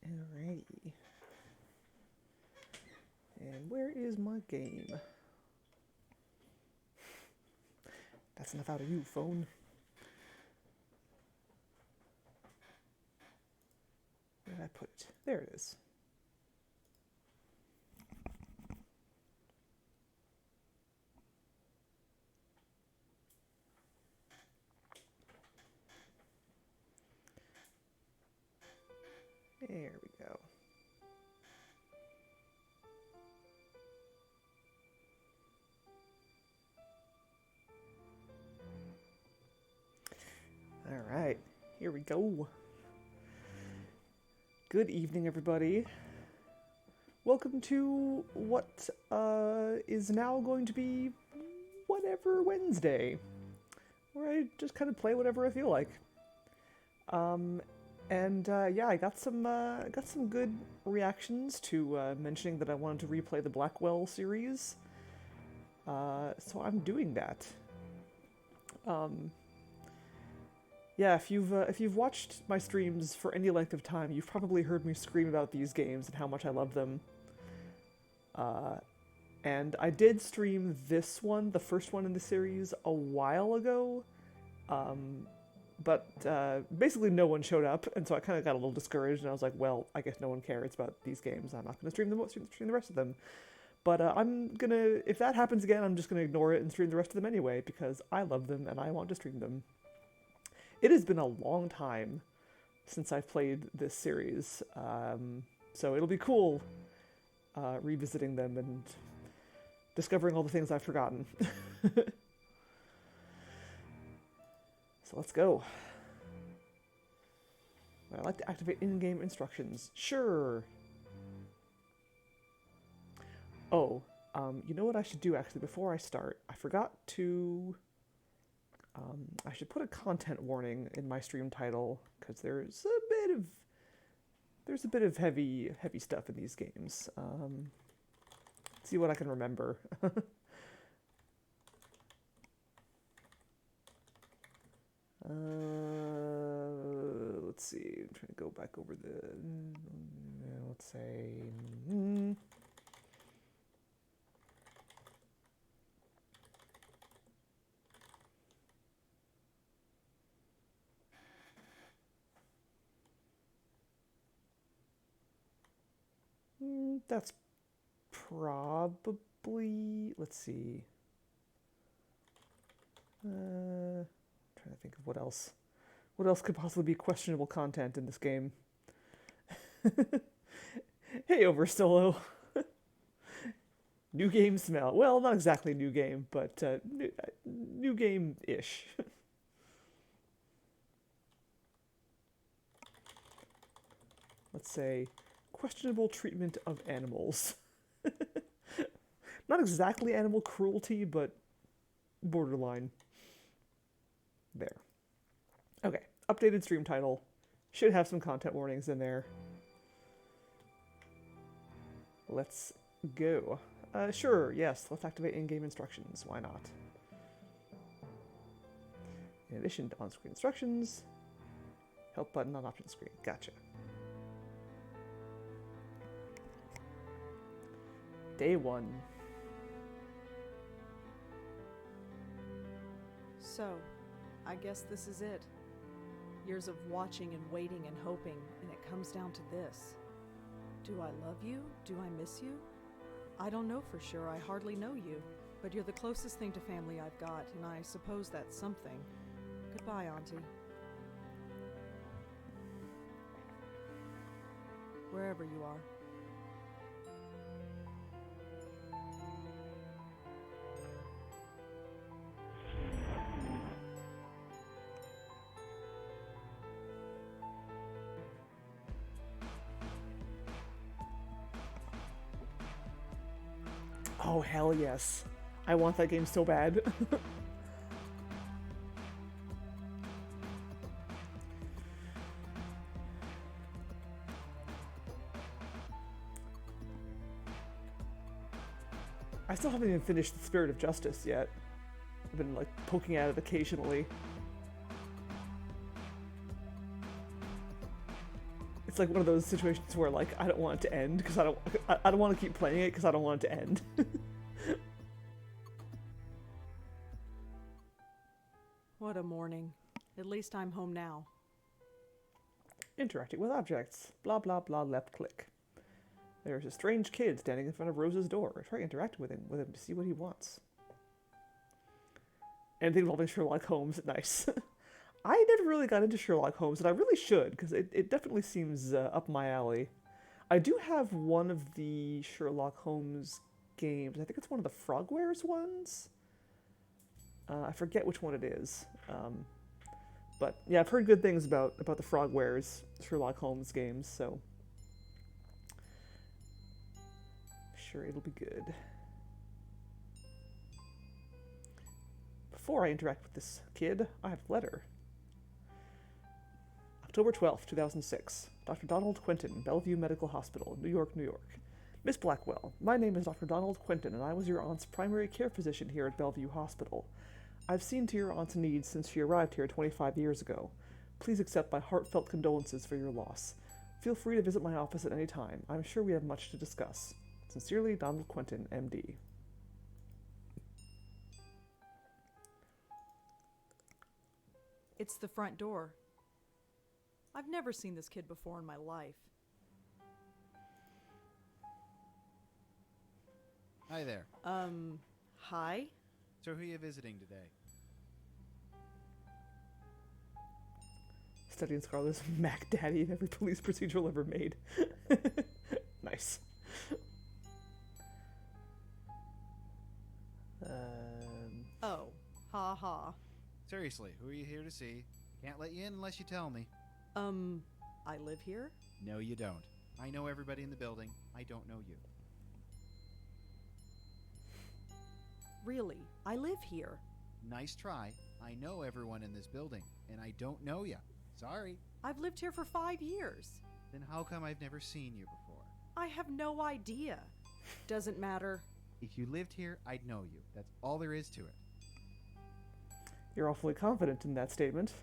Alrighty. And where is my game? That's enough out of you, phone. Where did I put it? There it is. There we go. All right, here we go. Good evening, everybody. Welcome to what is now going to be whatever Wednesday, where I just kind of play whatever I feel like. Yeah, I got some good reactions to mentioning that I wanted to replay the Blackwell series. So I'm doing that. Yeah, if you've watched my streams for any length of time, you've probably heard me scream about these games and how much I love them. And I did stream this one, the first one in the series, a while ago. But basically no one showed up, and so I kind of got a little discouraged, and I was like, well, I guess no one cares about these games. I'm not going to stream the rest of them. But if that happens again, I'm just going to ignore it and stream the rest of them anyway, because I love them and I want to stream them. It has been a long time since I've played this series, so it'll be cool revisiting them and discovering all the things I've forgotten. So let's go. I'd like to activate in-game instructions. Sure. Oh, you know what I should do actually before I start? I forgot to... I should put a content warning in my stream title, because there's a bit of heavy stuff in these games. See what I can remember. Let's see. I'm trying to go back over the. Let's say. That's probably. Let's see. Trying to think of what else. What else could possibly be questionable content in this game? Hey, Oversolo. New game smell. Well, not exactly new game, but new game-ish. Let's say questionable treatment of animals. Not exactly animal cruelty, but borderline. There. Okay, updated stream title. Should have some content warnings in there. Let's go. Sure, yes, let's activate in-game instructions. Why not? In addition to on-screen instructions, help button on option screen. Gotcha. Day 1. So, I guess this is it. Years of watching and waiting and hoping, and it comes down to this. Do I love you? Do I miss you? I don't know for sure. I hardly know you. But you're the closest thing to family I've got, and I suppose that's something. Goodbye, Auntie. Wherever you are. Oh, hell yes. I want that game so bad. I still haven't even finished The Spirit of Justice yet. I've been, like, poking at it occasionally. It's like one of those situations where like I don't want it to end because I don't want to keep playing it because I don't want it to end. What a morning. At least I'm home now. Interacting with objects. Blah blah blah. Left click. There's a strange kid standing in front of Rose's door. Try interacting with him to see what he wants. Anything involving Sherlock Holmes, nice. I never really got into Sherlock Holmes, and I really should, because it definitely seems up my alley. I do have one of the Sherlock Holmes games. I think it's one of the Frogwares ones. I forget which one it is. But yeah, I've heard good things about the Frogwares Sherlock Holmes games, so sure it'll be good. Before I interact with this kid, I have a letter. October 12th, 2006. Dr. Donald Quentin, Bellevue Medical Hospital, New York, New York. Miss Blackwell, my name is Dr. Donald Quentin, and I was your aunt's primary care physician here at Bellevue Hospital. I've seen to your aunt's needs since she arrived here 25 years ago. Please accept my heartfelt condolences for your loss. Feel free to visit my office at any time. I'm sure we have much to discuss. Sincerely, Donald Quentin, MD. It's the front door. I've never seen this kid before in my life. Hi there. Hi? So who are you visiting today? Studying Scarlet's Mac Daddy in every police procedural ever made. Nice. Oh, ha ha. Seriously, who are you here to see? Can't let you in unless you tell me. I live here? No, you don't. I know everybody in the building. I don't know you. Really, I live here. Nice try. I know everyone in this building, and I don't know you. Sorry. I've lived here for 5 years. Then how come I've never seen you before? I have no idea. Doesn't matter. If you lived here, I'd know you. That's all there is to it. You're awfully confident in that statement.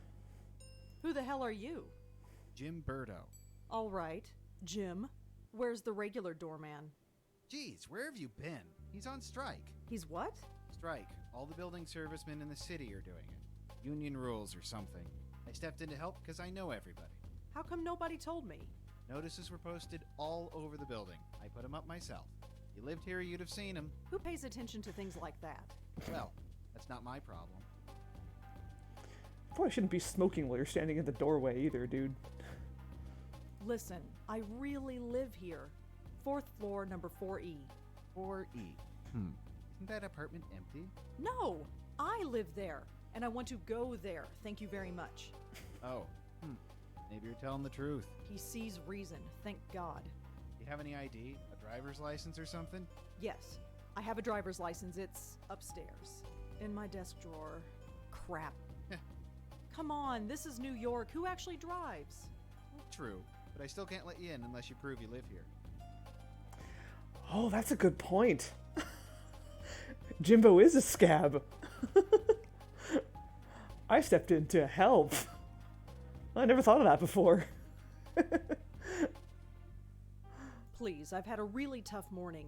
Who the hell are you? Jim Burdo. All right, Jim. Where's the regular doorman? Geez, where have you been? He's on strike. He's what? Strike. All the building servicemen in the city are doing it. Union rules or something. I stepped in to help because I know everybody. How come nobody told me? Notices were posted all over the building. I put them up myself. If you lived here, you'd have seen them. Who pays attention to things like that? Well, that's not my problem. Probably shouldn't be smoking while you're standing in the doorway either, dude. Listen, I really live here. 4th floor, number 4E. 4E. Isn't that apartment empty? No, I live there, and I want to go there. Thank you very much. Oh. Maybe you're telling the truth. He sees reason, thank God. You have any ID? A driver's license or something? Yes, I have a driver's license. It's upstairs, in my desk drawer. Crap. Come on, this is New York. Who actually drives? True, but I still can't let you in unless you prove you live here. Oh, that's a good point. Jimbo is a scab. I stepped in to help. I never thought of that before. Please, I've had a really tough morning.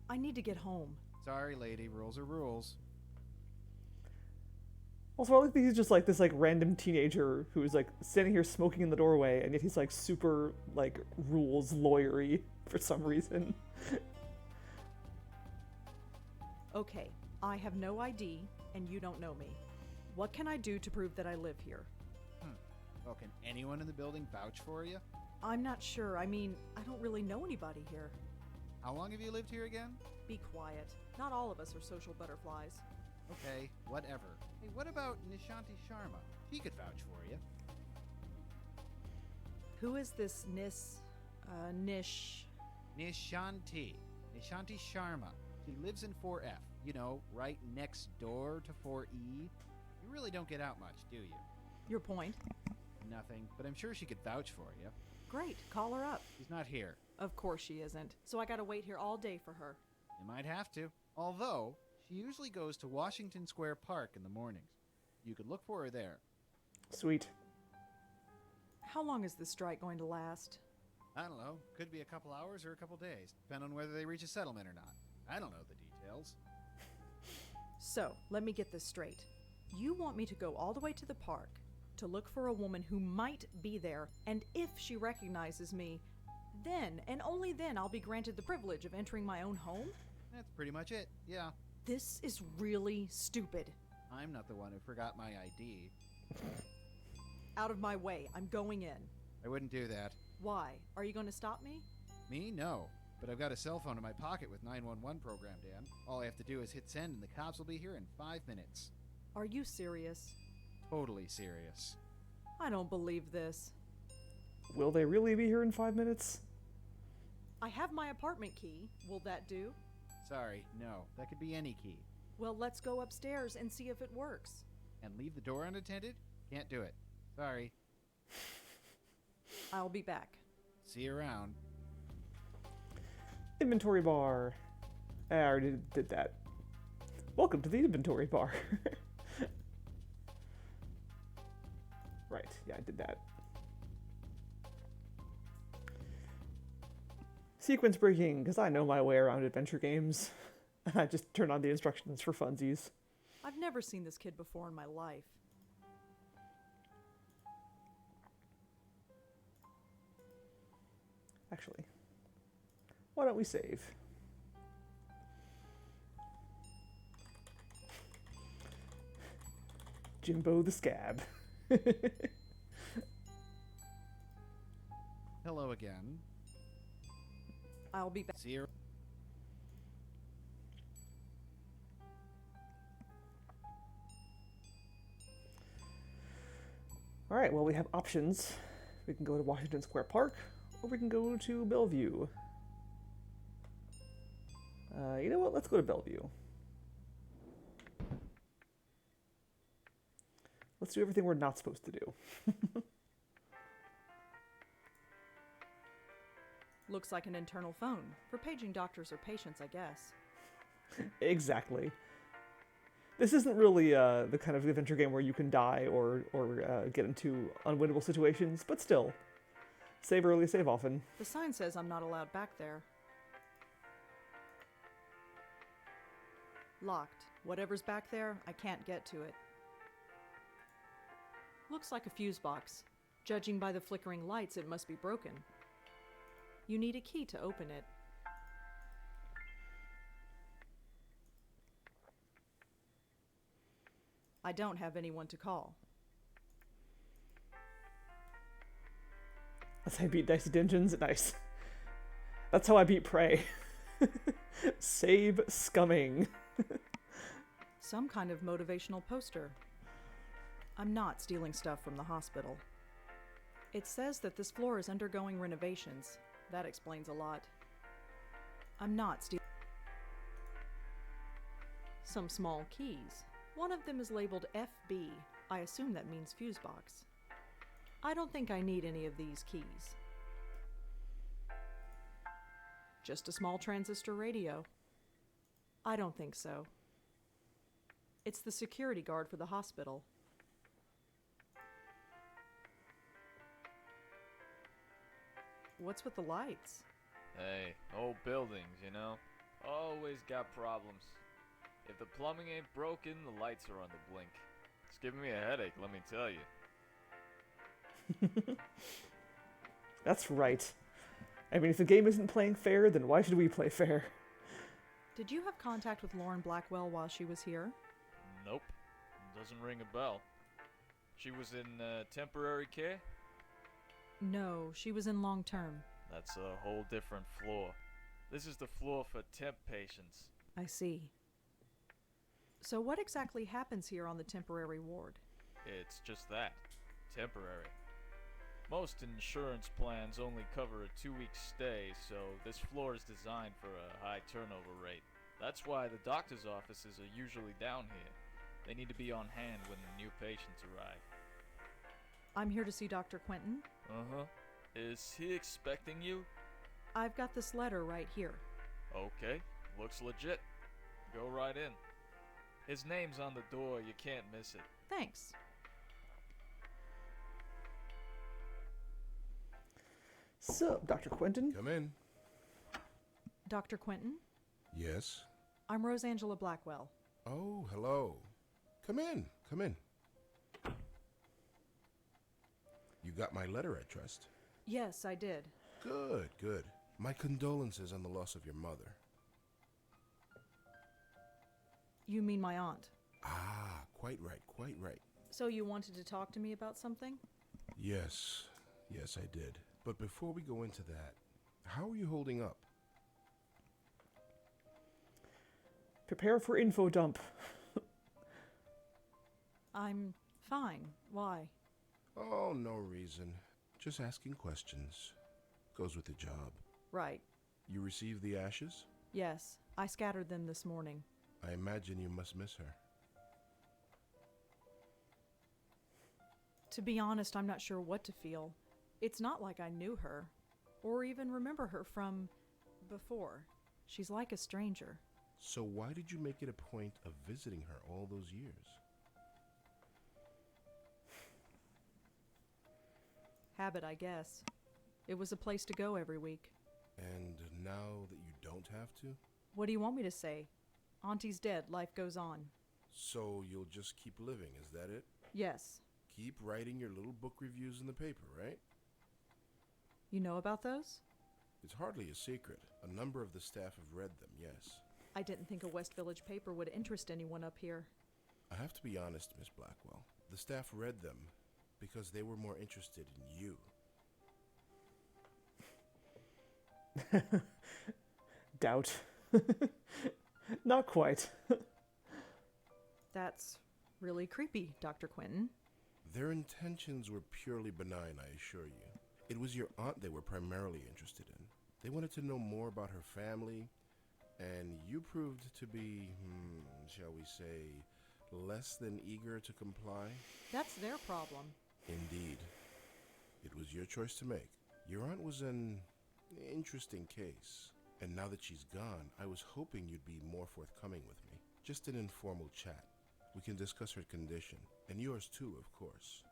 I need to get home. Sorry, lady. Rules are rules. Also, I like that he's just like this like random teenager who's like standing here smoking in the doorway, and yet he's like super like rules lawyery for some reason. Okay, I have no ID, and you don't know me. What can I do to prove that I live here? Well, can anyone in the building vouch for you? I'm not sure. I mean, I don't really know anybody here. How long have you lived here again? Be quiet. Not all of us are social butterflies. Okay, whatever. Hey, what about Nishanti Sharma? She could vouch for you. Who is this Nish? Nishanti. Nishanti Sharma. She lives in 4F. You know, right next door to 4E. You really don't get out much, do you? Your point? Nothing, but I'm sure she could vouch for you. Great, call her up. She's not here. Of course she isn't. So I gotta wait here all day for her. You might have to. Although, she usually goes to Washington Square Park in the mornings. You could look for her there. Sweet. How long is this strike going to last? I don't know. Could be a couple hours or a couple days, depending on whether they reach a settlement or not. I don't know the details. So, let me get this straight. You want me to go all the way to the park to look for a woman who might be there, and if she recognizes me, then, and only then, I'll be granted the privilege of entering my own home? That's pretty much it, yeah. This is really stupid. I'm not the one who forgot my ID. Out of my way. I'm going in. I wouldn't do that. Why? Are you going to stop me? Me? No. But I've got a cell phone in my pocket with 911 programmed in. All I have to do is hit send and the cops will be here in 5 minutes. Are you serious? Totally serious. I don't believe this. Will they really be here in 5 minutes? I have my apartment key. Will that do? Sorry, no. That could be any key. Well, let's go upstairs and see if it works. And leave the door unattended? Can't do it. Sorry. I'll be back. See you around. Inventory bar. I already did that. Welcome to the inventory bar. Right, yeah, I did that. Sequence breaking, because I know my way around adventure games. I just turn on the instructions for funsies. I've never seen this kid before in my life. Actually, why don't we save? Jimbo the Scab. Hello again. I'll be back. See you. Alright, well, we have options. We can go to Washington Square Park, or we can go to Bellevue. You know what? Let's go to Bellevue. Let's do everything we're not supposed to do. Looks like an internal phone. For paging doctors or patients, I guess. Exactly. This isn't really the kind of adventure game where you can die or get into unwinnable situations, but still. Save early, save often. The sign says I'm not allowed back there. Locked. Whatever's back there, I can't get to it. Looks like a fuse box. Judging by the flickering lights, it must be broken. You need a key to open it. I don't have anyone to call. That's how I beat Dicey Dungeons. Nice. That's how I beat Prey. Save scumming. Some kind of motivational poster. I'm not stealing stuff from the hospital. It says that this floor is undergoing renovations. That explains a lot. I'm not stealing. Some small keys. One of them is labeled FB. I assume that means fuse box. I don't think I need any of these keys. Just a small transistor radio. I don't think so. It's the security guard for the hospital. What's with the lights? Hey, old buildings, you know? Always got problems. If the plumbing ain't broken, the lights are on the blink. It's giving me a headache, let me tell you. That's right. I mean, if the game isn't playing fair, then why should we play fair? Did you have contact with Lauren Blackwell while she was here? Nope. Doesn't ring a bell. She was in temporary care? No, she was in long term. That's a whole different floor. This is the floor for temp patients. I see. So what exactly happens here on the temporary ward? It's just that. Temporary. Most insurance plans only cover a 2-week stay, so this floor is designed for a high turnover rate. That's why the doctor's offices are usually down here. They need to be on hand when the new patients arrive. I'm here to see Dr. Quentin. Uh-huh. Is he expecting you? I've got this letter right here. Okay, looks legit. Go right in. His name's on the door, you can't miss it. Thanks. So, Dr. Quentin? Come in. Dr. Quentin? Yes. I'm Rosangela Blackwell. Oh, hello. Come in. Come in. You got my letter, I trust. Yes, I did. Good, good. My condolences on the loss of your mother. You mean my aunt? Ah, quite right, quite right. So you wanted to talk to me about something? Yes, yes, I did. But before we go into that, how are you holding up? Prepare for info dump. I'm fine. Why? Oh, no reason. Just asking questions. Goes with the job. Right. You received the ashes? Yes, I scattered them this morning. I imagine you must miss her. To be honest, I'm not sure what to feel. It's not like I knew her, or even remember her from before. She's like a stranger. So why did you make it a point of visiting her all those years? Habit, I guess. It was a place to go every week. And now that you don't have to? What do you want me to say? Auntie's dead, life goes on. So you'll just keep living, is that it? Yes. Keep writing your little book reviews in the paper, right? You know about those? It's hardly a secret. A number of the staff have read them, yes. I didn't think a West Village paper would interest anyone up here. I have to be honest, Miss Blackwell. The staff read them because they were more interested in you. Doubt. Not quite. That's really creepy, Dr. Quentin. Their intentions were purely benign, I assure you. It was your aunt they were primarily interested in. They wanted to know more about her family, and you proved to be, shall we say, less than eager to comply? That's their problem. Indeed. It was your choice to make. Your aunt was an interesting case, and now that she's gone, I was hoping you'd be more forthcoming with me. Just an informal chat. We can discuss her condition, and yours too, of course.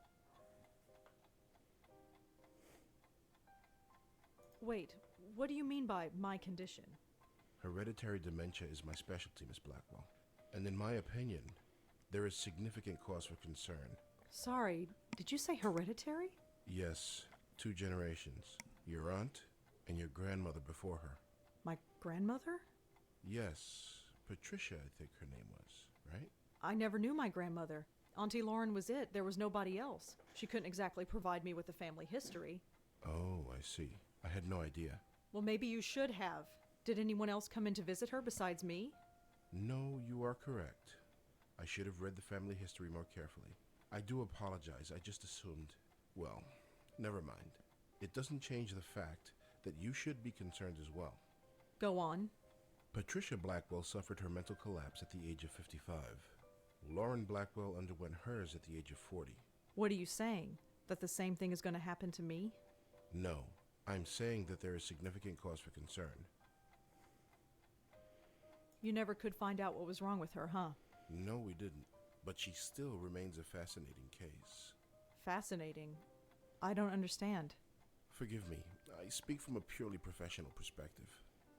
Wait, what do you mean by my condition? Hereditary dementia is my specialty, Miss Blackwell. And in my opinion, there is significant cause for concern. Sorry, did you say hereditary? Yes, 2 generations. Your aunt and your grandmother before her. My grandmother? Yes, Patricia, I think her name was, right? I never knew my grandmother. Auntie Lauren was it. There was nobody else. She couldn't exactly provide me with a family history. Oh, I see. I had no idea. Well, maybe you should have. Did anyone else come in to visit her besides me? No, you are correct. I should have read the family history more carefully. I do apologize. I just assumed. Well, never mind. It doesn't change the fact that you should be concerned as well. Go on. Patricia Blackwell suffered her mental collapse at the age of 55. Lauren Blackwell underwent hers at the age of 40. What are you saying? That the same thing is going to happen to me? No, I'm saying that there is significant cause for concern. You never could find out what was wrong with her, huh? No, we didn't. But she still remains a fascinating case. Fascinating. I don't understand. Forgive me, I speak from a purely professional perspective.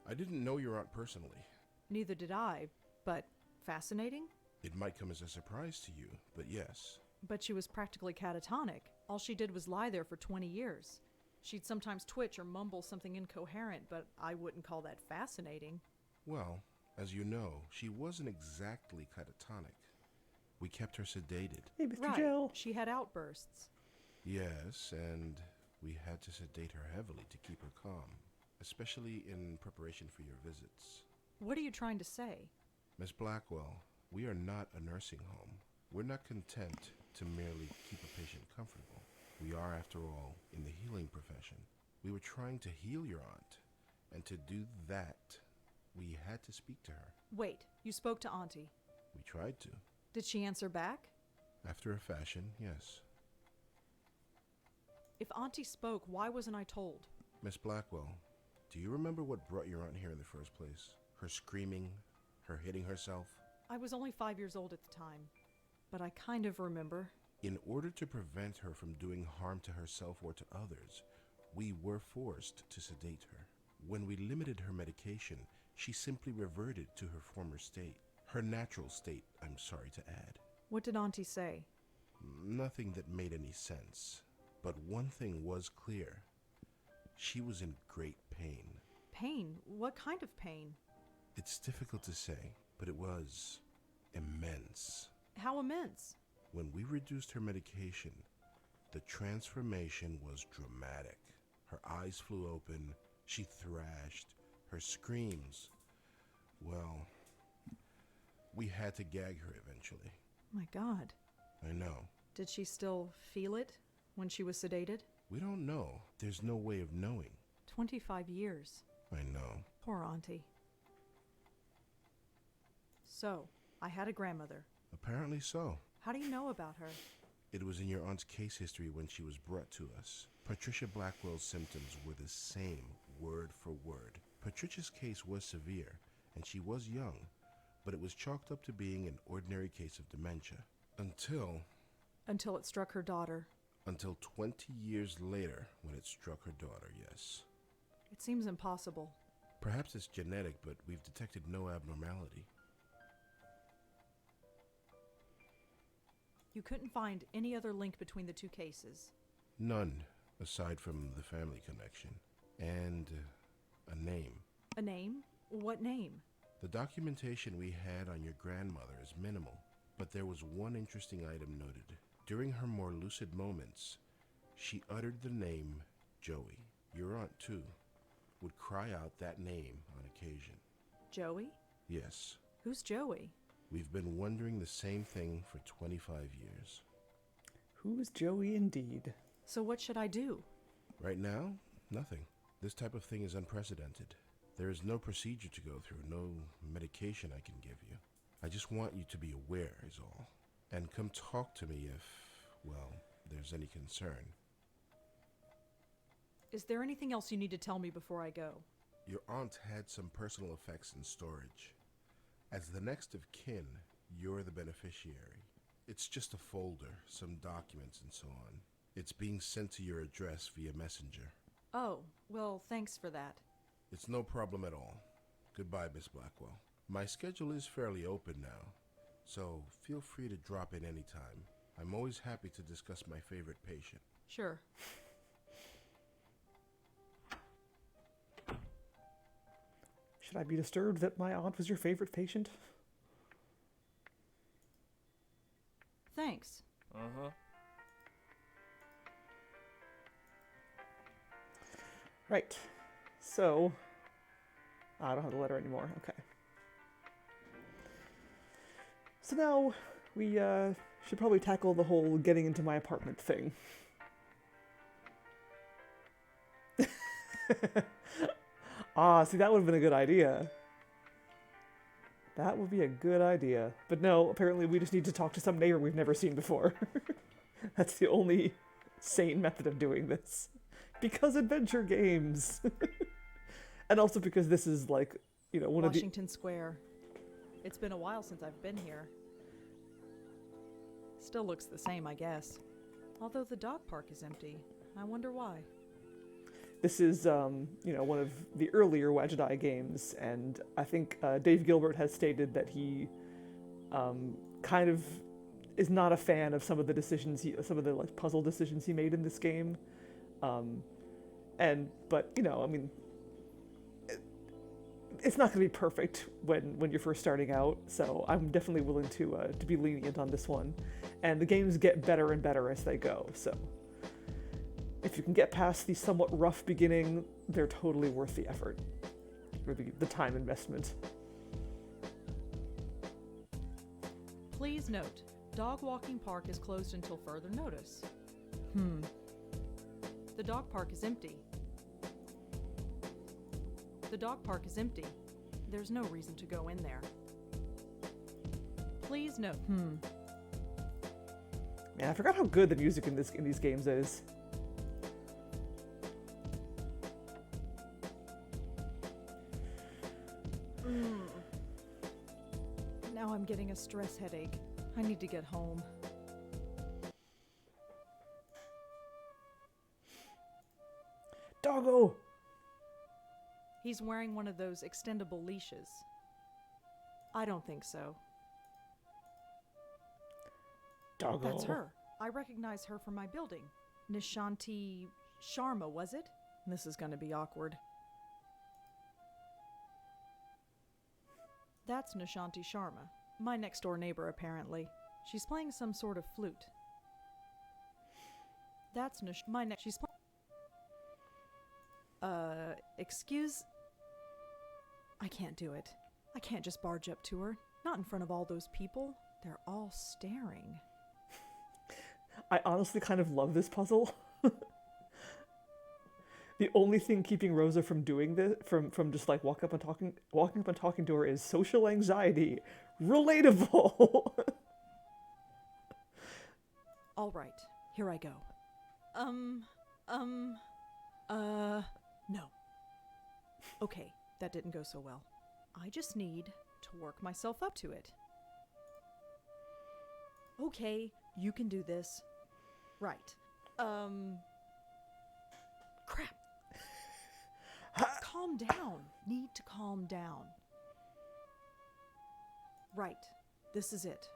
I didn't know your aunt personally. Neither did I, but fascinating? It might come as a surprise to you, but yes. But she was practically catatonic. All she did was lie there for 20 years. She'd sometimes twitch or mumble something incoherent, but I wouldn't call that fascinating. Well, as you know, she wasn't exactly catatonic. We kept her sedated. Hey, Mr. Right, Joe. she had outbursts. Yes, and we had to sedate her heavily to keep her calm, especially in preparation for your visits. What are you trying to say? Miss Blackwell, we are not a nursing home. We're not content to merely keep a patient comfortable. We are, after all, in the healing profession. We were trying to heal your aunt, and to do that, we had to speak to her. Wait, you spoke to Auntie. We tried to. Did she answer back? After a fashion, yes. If Auntie spoke, why wasn't I told? Miss Blackwell, do you remember what brought your aunt here in the first place? Her screaming, her hitting herself? I was only 5 years old at the time, but I kind of remember. In order to prevent her from doing harm to herself or to others, We were forced to sedate her. When we limited her medication, she simply reverted to her former state. Her natural state, I'm sorry to add. What did Auntie say? Nothing that made any sense. But one thing was clear. She was in great pain. Pain? What kind of pain? It's difficult to say, but it was immense. How immense? When we reduced her medication, the transformation was dramatic. Her eyes flew open, she thrashed, her screams. Well, we had to gag her eventually. My God. I know. Did she still feel it when she was sedated? We don't know. There's no way of knowing. 25 years. I know. Poor Auntie. So, I had a grandmother. Apparently so. How do you know about her? It was in your aunt's case history when she was brought to us. Patricia Blackwell's symptoms were the same, word for word. Patricia's case was severe, and she was young, but it was chalked up to being an ordinary case of dementia. Until it struck her daughter. Until 20 years later, when it struck her daughter, yes. It seems impossible. Perhaps it's genetic, but we've detected no abnormality. You couldn't find any other link between the two cases. None, aside from the family connection. And a name. A name? What name? The documentation we had on your grandmother is minimal, but there was one interesting item noted. During her more lucid moments, she uttered the name Joey. Your aunt, too, would cry out that name on occasion. Joey? Yes. Who's Joey? We've been wondering the same thing for 25 years. Who's Joey indeed? So what should I do? Right now, nothing. This type of thing is unprecedented. There is no procedure to go through, no medication I can give you. I just want you to be aware is all. And come talk to me if, well, there's any concern. Is there anything else you need to tell me before I go? Your aunt had some personal effects in storage. As the next of kin, you're the beneficiary. It's just a folder, some documents and so on. It's being sent to your address via messenger. Oh, well, thanks for that. It's no problem at all. Goodbye, Miss Blackwell. My schedule is fairly open now, so feel free to drop in anytime. I'm always happy to discuss my favorite patient. Sure. Should I be disturbed that my aunt was your favorite patient? Thanks. Uh-huh. Right. So, I don't have the letter anymore. Okay. So now we should probably tackle the whole getting into my apartment thing. See, that would have been a good idea. That would be a good idea. But no, apparently we just need to talk to some neighbor we've never seen before. That's the only sane method of doing this. Because adventure games. And also because this is like, you know, one Washington Square. It's been a while since I've been here. Still looks the same, I guess. Although the dog park is empty. I wonder why. This is, you know, one of the earlier Wajidai games, and I think Dave Gilbert has stated that he kind of is not a fan of some of the decisions, some of the like puzzle decisions he made in this game. But you know, I mean, it's not going to be perfect when you're first starting out, so I'm definitely willing to be lenient on this one. And the games get better and better as they go, so if you can get past the somewhat rough beginning, they're totally worth the effort, or the time investment. Please note, dog walking park is closed until further notice. The dog park is empty. The dog park is empty. There's no reason to go in there. Please note. Man, I forgot how good the music in these games is. Now I'm getting a stress headache. I need to get home. He's wearing one of those extendable leashes. I don't think so. Doggo. That's her. I recognize her from my building. Nishanti Sharma, was it? This is going to be awkward. That's Nishanti Sharma, my next door neighbor apparently. She's playing some sort of flute. That's my next. She's excuse? I can't do it. I can't just barge up to her. Not in front of all those people. They're all staring. I honestly kind of love this puzzle. The only thing keeping Rosa from doing this, from just like walking up and talking to her, is social anxiety. Relatable. All right, here I go. No. Okay, that didn't go so well. I just need to work myself up to it. Okay, you can do this. Right. Crap. Calm down. Need to calm down. Right. This is it.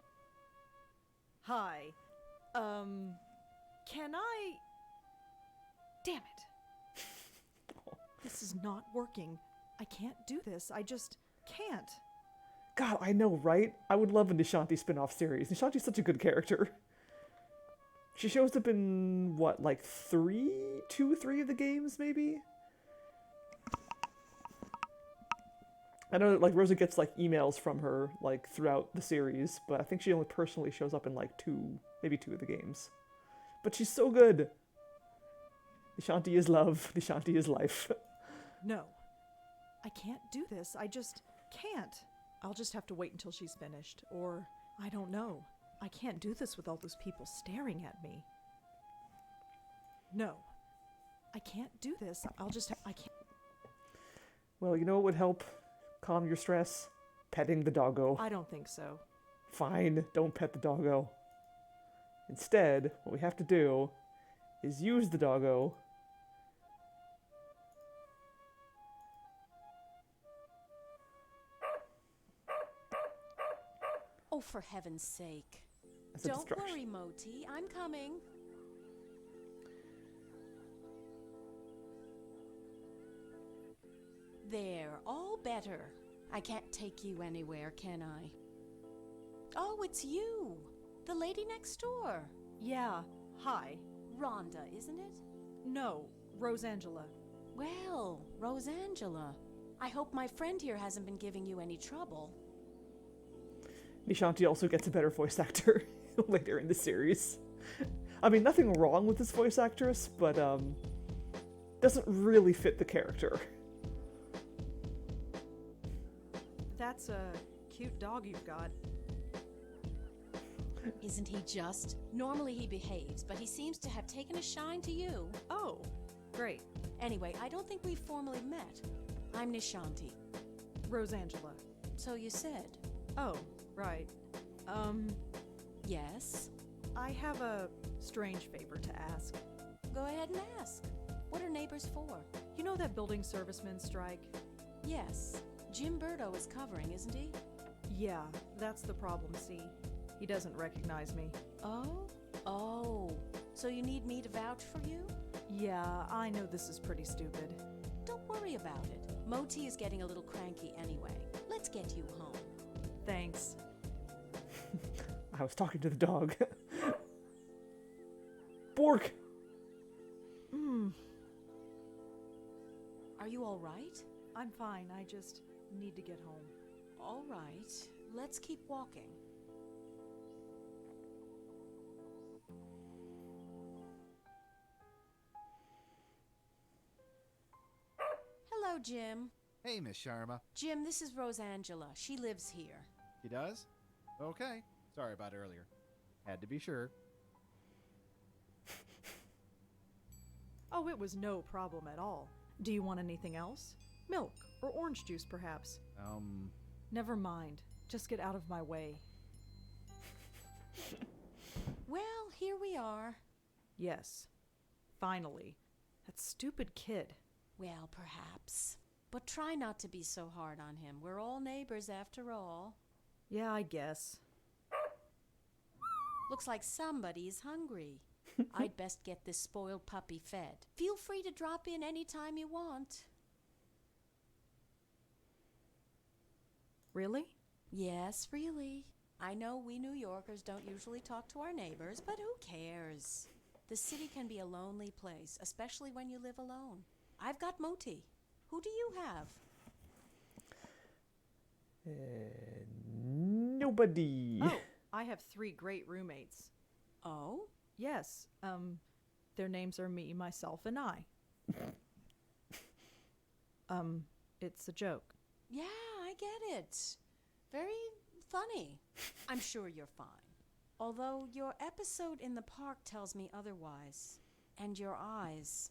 Hi. Can I... Damn it. This is not working. I can't do this. I just can't. God, I know, right? I would love a Nishanti spin-off series. Nishanti's such a good character. She shows up in, what, like 3 of the games, maybe? I know that, like, Rosa gets, like, emails from her, like, throughout the series, but I think she only personally shows up in, like, maybe 2 of the games. But she's so good! Nishanti is love. Nishanti is life. No. I can't do this. I just can't. I'll just have to wait until she's finished. Or, I don't know. I can't do this with all those people staring at me. No. I can't do this. I can't. Well, you know what would help calm your stress? Petting the doggo. I don't think so. Fine, don't pet the doggo. Instead, what we have to do is use the doggo Oh, for heaven's sake. as a Don't distraction. worry, Moti. I'm coming. There, all better. I can't take you anywhere, can I? Oh, it's you. The lady next door. Yeah. Hi. Rhonda, isn't it? No. Rosangela. Well, Rosangela. I hope my friend here hasn't been giving you any trouble. Nishanti also gets a better voice actor later in the series. I mean, nothing wrong with this voice actress, but doesn't really fit the character. That's a cute dog you've got. Isn't he just? Normally he behaves, but he seems to have taken a shine to you. Oh, great. Anyway, I don't think we've formally met. I'm Nishanti. Rosangela. So you said. Oh, right. Yes? I have a strange favor to ask. Go ahead and ask. What are neighbors for? You know that building servicemen strike? Yes. Jim Burdo is covering, isn't he? Yeah, that's the problem, see? He doesn't recognize me. Oh? Oh. So you need me to vouch for you? Yeah, I know this is pretty stupid. Don't worry about it. Moti is getting a little cranky anyway. Let's get you home. Thanks. I was talking to the dog. Bork! Are you all right? I'm fine, I just need to get home. All right. Let's keep walking. Hello, Jim. Hey, Miss Sharma. Jim, this is Rosangela. She lives here. She does? Okay. Sorry about earlier. Had to be sure. Oh, it was no problem at all. Do you want anything else? Milk or orange juice, perhaps? Never mind. Just get out of my way. Well, here we are. Yes. Finally. That stupid kid. Well, perhaps. But try not to be so hard on him. We're all neighbors after all. Yeah, I guess. Looks like somebody's hungry. I'd best get this spoiled puppy fed. Feel free to drop in any time you want. Really? Yes, really. I know we New Yorkers don't usually talk to our neighbors, but who cares? The city can be a lonely place, especially when you live alone. I've got Moti. Who do you have? Nobody. Oh, I have 3 great roommates. Oh? Yes, their names are me, myself, and I. It's a joke. Yeah, I get it. Very funny. I'm sure you're fine. Although your episode in the park tells me otherwise. And your eyes.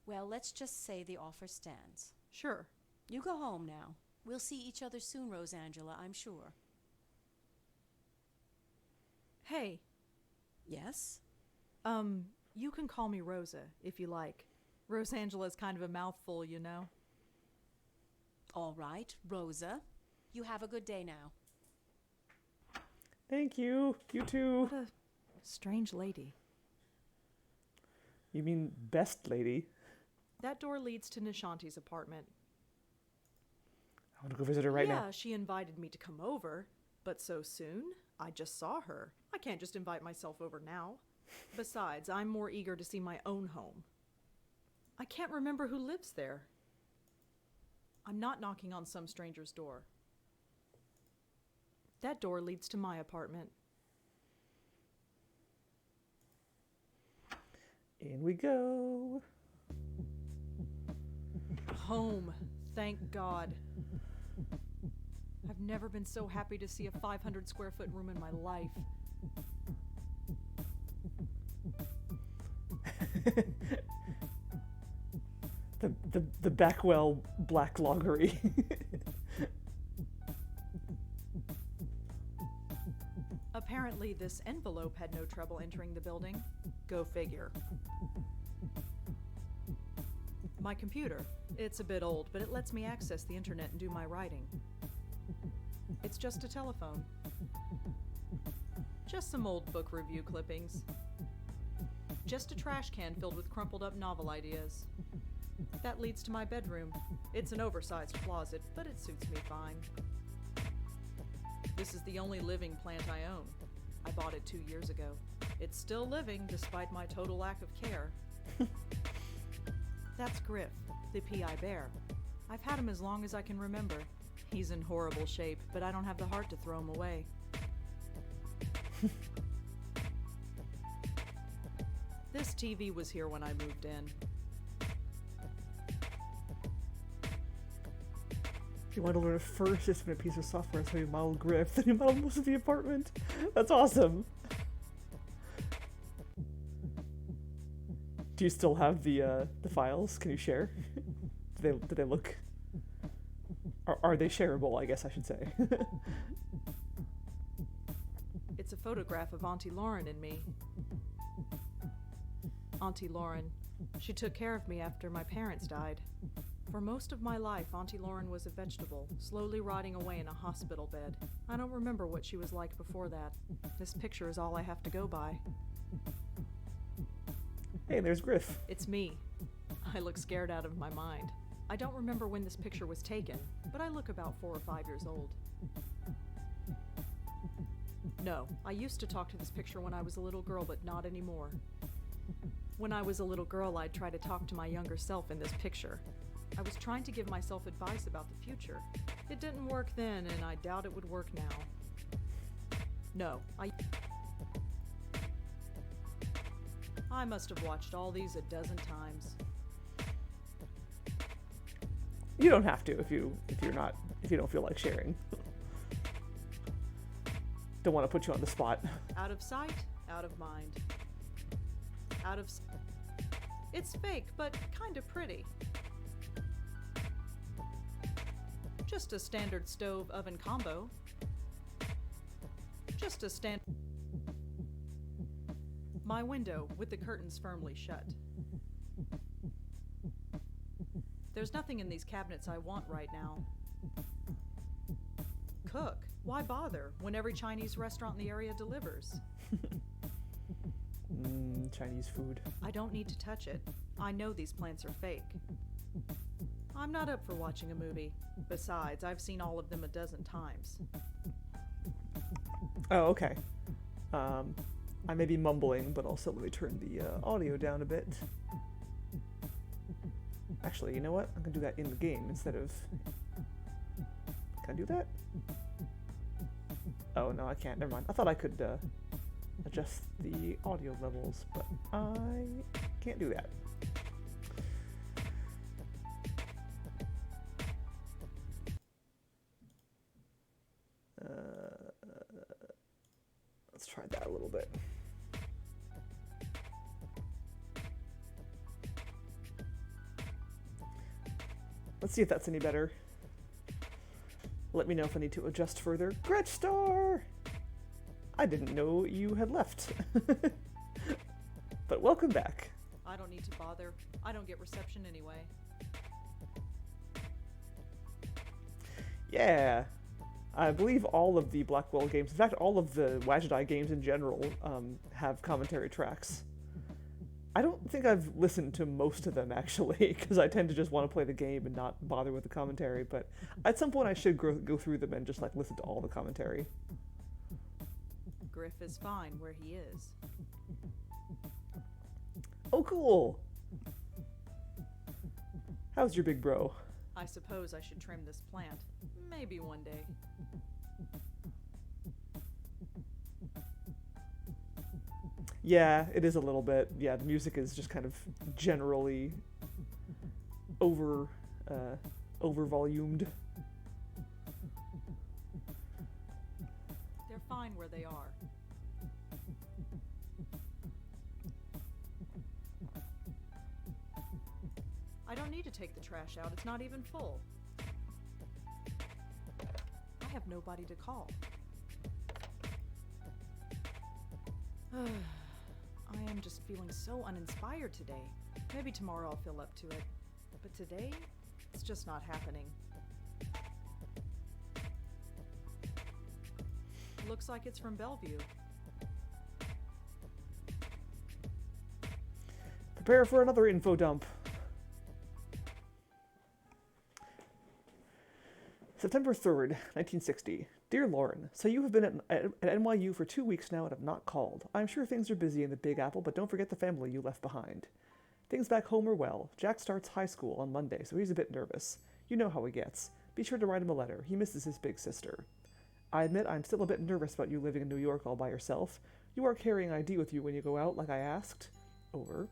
Well, let's just say the offer stands. Sure. You go home now. We'll see each other soon, Rosangela, I'm sure. Hey, Yes? you can call me Rosa, if you like. Rosangela's kind of a mouthful, you know. All right, Rosa. You have a good day now. Thank you. You too. What a strange lady. You mean best lady? That door leads to Nishanti's apartment. I want to go visit her right now. Yeah, she invited me to come over, but so soon? I just saw her. I can't just invite myself over now. Besides, I'm more eager to see my own home. I can't remember who lives there. I'm not knocking on some stranger's door. That door leads to my apartment. In we go. Home. Thank God. I've never been so happy to see a 500 square foot room in my life. the Blackwell black loggery. Apparently, this envelope had no trouble entering the building. Go figure. My computer. It's a bit old, but it lets me access the internet and do my writing. It's just a telephone. Just some old book review clippings. Just a trash can filled with crumpled up novel ideas. That leads to my bedroom. It's an oversized closet, but it suits me fine. This is the only living plant I own. I bought it 2 years ago. It's still living despite my total lack of care. That's Griff, the PI bear. I've had him as long as I can remember. He's in horrible shape, but I don't have the heart to throw him away. This TV was here when I moved in. If you want to learn a first system a piece of software, so you model Griff, then you model most of the apartment. That's awesome. Do you still have the files? Can you share? Do they look? Are they shareable? I guess I should say. It's a photograph of Auntie Lauren and me. Auntie Lauren. She took care of me after my parents died. For most of my life, Auntie Lauren was a vegetable, slowly rotting away in a hospital bed. I don't remember what she was like before that. This picture is all I have to go by. Hey, there's Griff. It's me. I look scared out of my mind. I don't remember when this picture was taken, but I look about 4 or 5 years old. No, I used to talk to this picture when I was a little girl, but not anymore. When I was a little girl, I'd try to talk to my younger self in this picture. I was trying to give myself advice about the future. It didn't work then, and I doubt it would work now. No, I must have watched all these a dozen times. You don't have to if you don't feel like sharing. Don't want to put you on the spot. Out of sight, out of mind. It's fake, but kind of pretty. Just a standard stove oven combo. Just a My window with the curtains firmly shut. There's nothing in these cabinets I want right now. Cook? Why bother when every Chinese restaurant in the area delivers? Chinese food. I don't need to touch it. I know these plants are fake. I'm not up for watching a movie. Besides, I've seen all of them a dozen times. Oh, okay. I may be mumbling, but also let me turn the audio down a bit. Actually, you know what? I'm gonna do that in the game instead of... Can I do that? Oh, no, I can't. Never mind. I thought I could adjust the audio levels, but I can't do that. Let's try that a little bit. Let's see if that's any better. Let me know if I need to adjust further. Gretch Star! I didn't know you had left. But welcome back. I don't need to bother. I don't get reception anyway. Yeah. I believe all of the Blackwell games, in fact all of the Wajidai games in general, have commentary tracks. I don't think I've listened to most of them actually, because I tend to just want to play the game and not bother with the commentary, but at some point I should go through them and just like listen to all the commentary. Griff is fine where he is. Oh cool! How's your big bro? I suppose I should trim this plant. Maybe one day. Yeah, it is a little bit. Yeah, the music is just kind of generally over volumed. They're fine where they are. I don't need to take the trash out. It's not even full. I have nobody to call. I am just feeling so uninspired today. Maybe tomorrow I'll feel up to it. But today, it's just not happening. Looks like it's from Bellevue. Prepare for another info dump. September 3rd, 1960. Dear Lauren, so you have been at NYU for 2 weeks now and have not called. I'm sure things are busy in the Big Apple, but don't forget the family you left behind. Things back home are well. Jack starts high school on Monday, so he's a bit nervous. You know how he gets. Be sure to write him a letter. He misses his big sister. I admit I'm still a bit nervous about you living in New York all by yourself. You are carrying ID with you when you go out, like I asked. Over.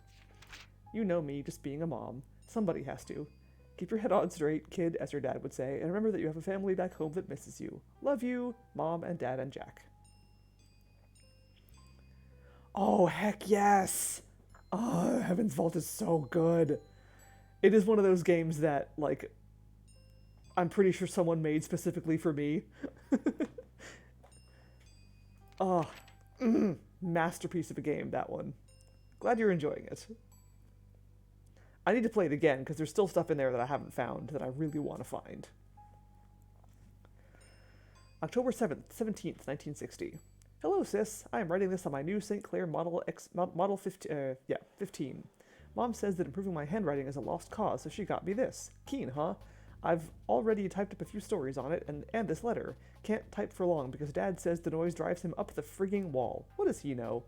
You know me, just being a mom. Somebody has to. Keep your head on straight, kid, as your dad would say, and remember that you have a family back home that misses you. Love you, Mom and Dad and Jack. Oh, heck yes! Oh, Heaven's Vault is so good. It is one of those games that, like, I'm pretty sure someone made specifically for me. Oh, masterpiece of a game, that one. Glad you're enjoying it. I need to play it again, because there's still stuff in there that I haven't found that I really want to find. October 7th, 17th, 1960. Hello, sis. I am writing this on my new St. Clair Model 15. Mom says that improving my handwriting is a lost cause, so she got me this. Keen, huh? I've already typed up a few stories on it, and this letter. Can't type for long, because Dad says the noise drives him up the frigging wall. What does he know?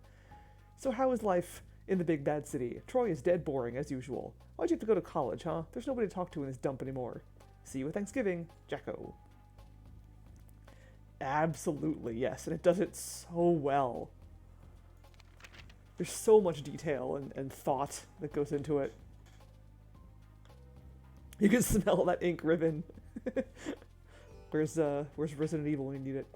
So how is life in the big bad city? Troy is dead boring, as usual. Why'd you have to go to college, huh? There's nobody to talk to in this dump anymore. See you at Thanksgiving, Jacko. Absolutely, yes, and it does it so well. There's so much detail and thought that goes into it. You can smell that ink ribbon. Where's Resident Evil when you need it?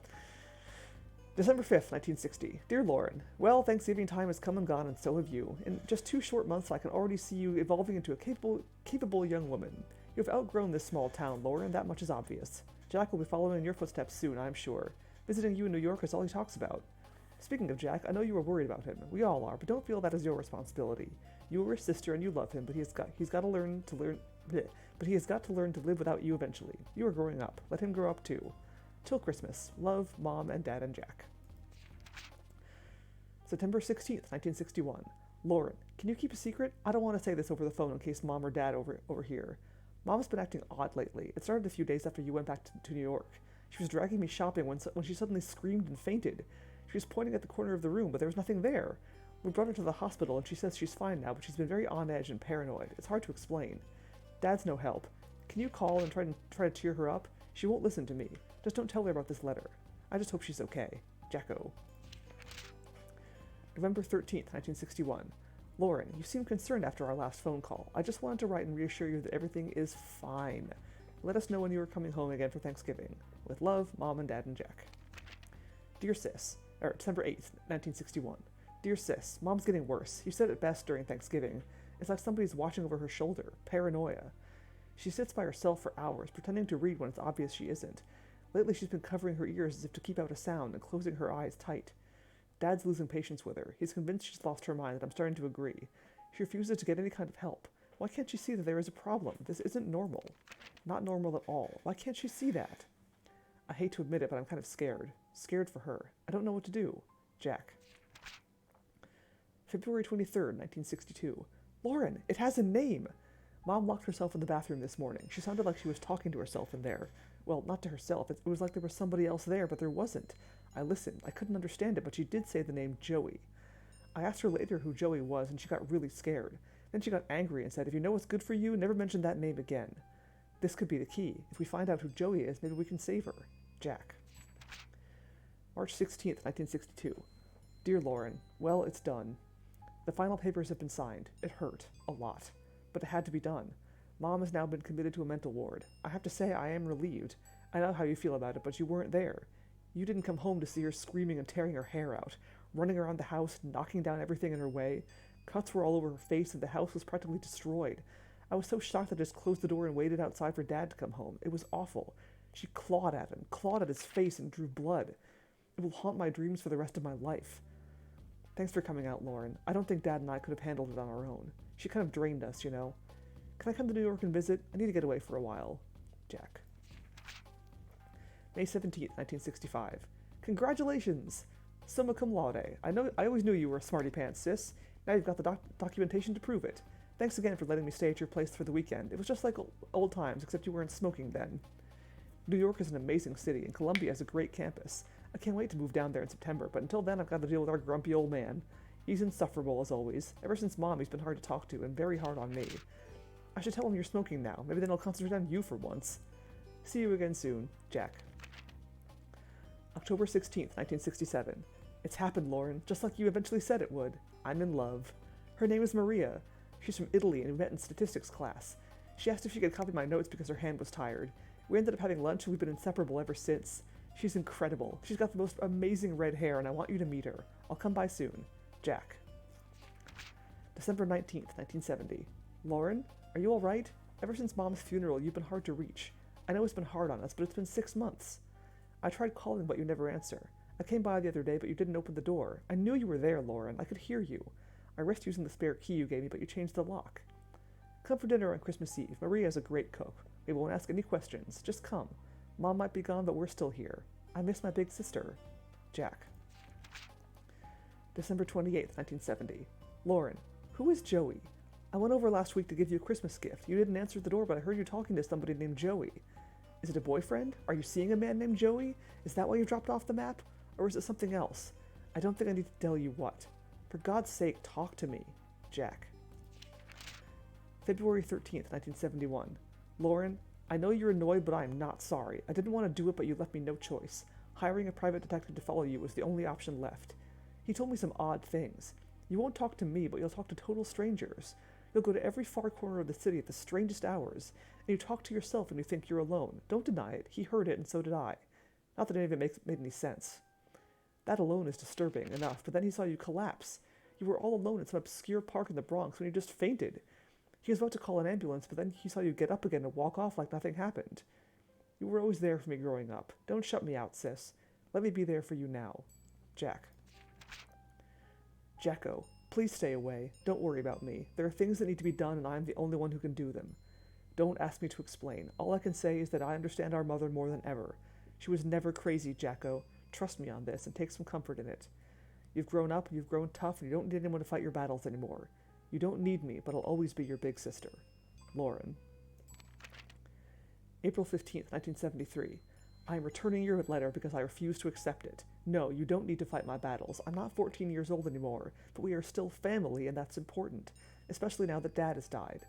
December 5th, 1960. Dear Lauren, well, Thanksgiving time has come and gone, and so have you. In just 2 short months, I can already see you evolving into a capable young woman. You have outgrown this small town, Lauren, that much is obvious. Jack will be following in your footsteps soon, I'm sure. Visiting you in New York is all he talks about. Speaking of Jack, I know you are worried about him. We all are, but don't feel that is your responsibility. You are his sister and you love him, but he's got to learn. But he has got to learn to live without you eventually. You are growing up. Let him grow up too. Till Christmas. Love, Mom and Dad and Jack. September 16th, 1961. Lauren, can you keep a secret? I don't want to say this over the phone in case Mom or Dad overhear. Mom's been acting odd lately. It started a few days after you went back to New York. She was dragging me shopping when she suddenly screamed and fainted. She was pointing at the corner of the room, but there was nothing there. We brought her to the hospital, and she says she's fine now, but she's been very on edge and paranoid. It's hard to explain. Dad's no help. Can you call and try to cheer her up? She won't listen to me. Just don't tell her about this letter. I just hope she's okay. Jacko. November 13th, 1961. Lauren, you seemed concerned after our last phone call. I just wanted to write and reassure you that everything is fine. Let us know when you are coming home again for Thanksgiving. With love, Mom and Dad and Jack. Dear Sis, December 8th, 1961. Dear Sis, Mom's getting worse. You said it best during Thanksgiving. It's like somebody's watching over her shoulder. Paranoia. She sits by herself for hours, pretending to read when it's obvious she isn't. Lately she's been covering her ears as if to keep out a sound and closing her eyes tight. Dad's losing patience with her. He's convinced she's lost her mind, and I'm starting to agree. She refuses to get any kind of help. Why can't she see that there is a problem? This isn't normal. Not normal at all. Why can't she see that? I hate to admit it, but I'm kind of scared. Scared for her. I don't know what to do. Jack. February 23rd, 1962. Lauren, it has a name! Mom locked herself in the bathroom this morning. She sounded like she was talking to herself in there. Well, not to herself. It was like there was somebody else there, but there wasn't. I listened. I couldn't understand it, but she did say the name Joey. I asked her later who Joey was, and she got really scared. Then she got angry and said, if you know what's good for you, never mention that name again. This could be the key. If we find out who Joey is, maybe we can save her. Jack. March 16th, 1962. Dear Lauren, well, it's done. The final papers have been signed. It hurt. A lot. But it had to be done. Mom has now been committed to a mental ward. I have to say I am relieved. I know how you feel about it, but you weren't there. You didn't come home to see her screaming and tearing her hair out, running around the house, knocking down everything in her way. Cuts were all over her face, and the house was practically destroyed. I was so shocked that I just closed the door and waited outside for Dad to come home. It was awful. She clawed at him, clawed at his face, and drew blood. It will haunt my dreams for the rest of my life. Thanks for coming out, Lauren. I don't think Dad and I could have handled it on our own. She kind of drained us, you know. Can I come to New York and visit? I need to get away for a while. Jack. May 17th, 1965. Congratulations! Summa cum laude. I always knew you were a smarty pants, sis. Now you've got the documentation to prove it. Thanks again for letting me stay at your place for the weekend. It was just like old times, except you weren't smoking then. New York is an amazing city, and Columbia has a great campus. I can't wait to move down there in September, but until then I've got to deal with our grumpy old man. He's insufferable, as always. Ever since Mom, he's been hard to talk to, and very hard on me. I should tell him you're smoking now. Maybe then I'll concentrate on you for once. See you again soon. Jack. October 16th, 1967. It's happened, Lauren, just like you eventually said it would. I'm in love. Her name is Maria. She's from Italy and we met in statistics class. She asked if she could copy my notes because her hand was tired. We ended up having lunch and we've been inseparable ever since. She's incredible. She's got the most amazing red hair and I want you to meet her. I'll come by soon. Jack. December 19th, 1970. Lauren, are you alright? Ever since Mom's funeral, you've been hard to reach. I know it's been hard on us, but it's been 6 months. I tried calling, but you never answer. I came by the other day, but you didn't open the door. I knew you were there, Lauren. I could hear you. I risked using the spare key you gave me, but you changed the lock. Come for dinner on Christmas Eve. Maria is a great cook. We won't ask any questions. Just come. Mom might be gone, but we're still here. I miss my big sister. Jack. December 28th, 1970. Lauren, who is Joey? I went over last week to give you a Christmas gift. You didn't answer the door, but I heard you talking to somebody named Joey. Is it a boyfriend? Are you seeing a man named Joey? Is that why you dropped off the map? Or is it something else? I don't think I need to tell you what. For God's sake, talk to me. Jack. February 13th, 1971. Lauren, I know you're annoyed, but I am not sorry. I didn't want to do it, but you left me no choice. Hiring a private detective to follow you was the only option left. He told me some odd things. You won't talk to me, but you'll talk to total strangers. You'll go to every far corner of the city at the strangest hours, and you talk to yourself when you think you're alone. Don't deny it. He heard it, and so did I. Not that any of it made any sense. That alone is disturbing enough, but then he saw you collapse. You were all alone in some obscure park in the Bronx when you just fainted. He was about to call an ambulance, but then he saw you get up again and walk off like nothing happened. You were always there for me growing up. Don't shut me out, sis. Let me be there for you now. Jack. Jacko, please stay away. Don't worry about me. There are things that need to be done, and I am the only one who can do them. Don't ask me to explain. All I can say is that I understand our mother more than ever. She was never crazy, Jacko. Trust me on this, and take some comfort in it. You've grown up, and you've grown tough, and you don't need anyone to fight your battles anymore. You don't need me, but I'll always be your big sister. Lauren. April 15th, 1973. I am returning your letter because I refuse to accept it. No, you don't need to fight my battles. I'm not 14 years old anymore, but we are still family, and that's important, especially now that Dad has died.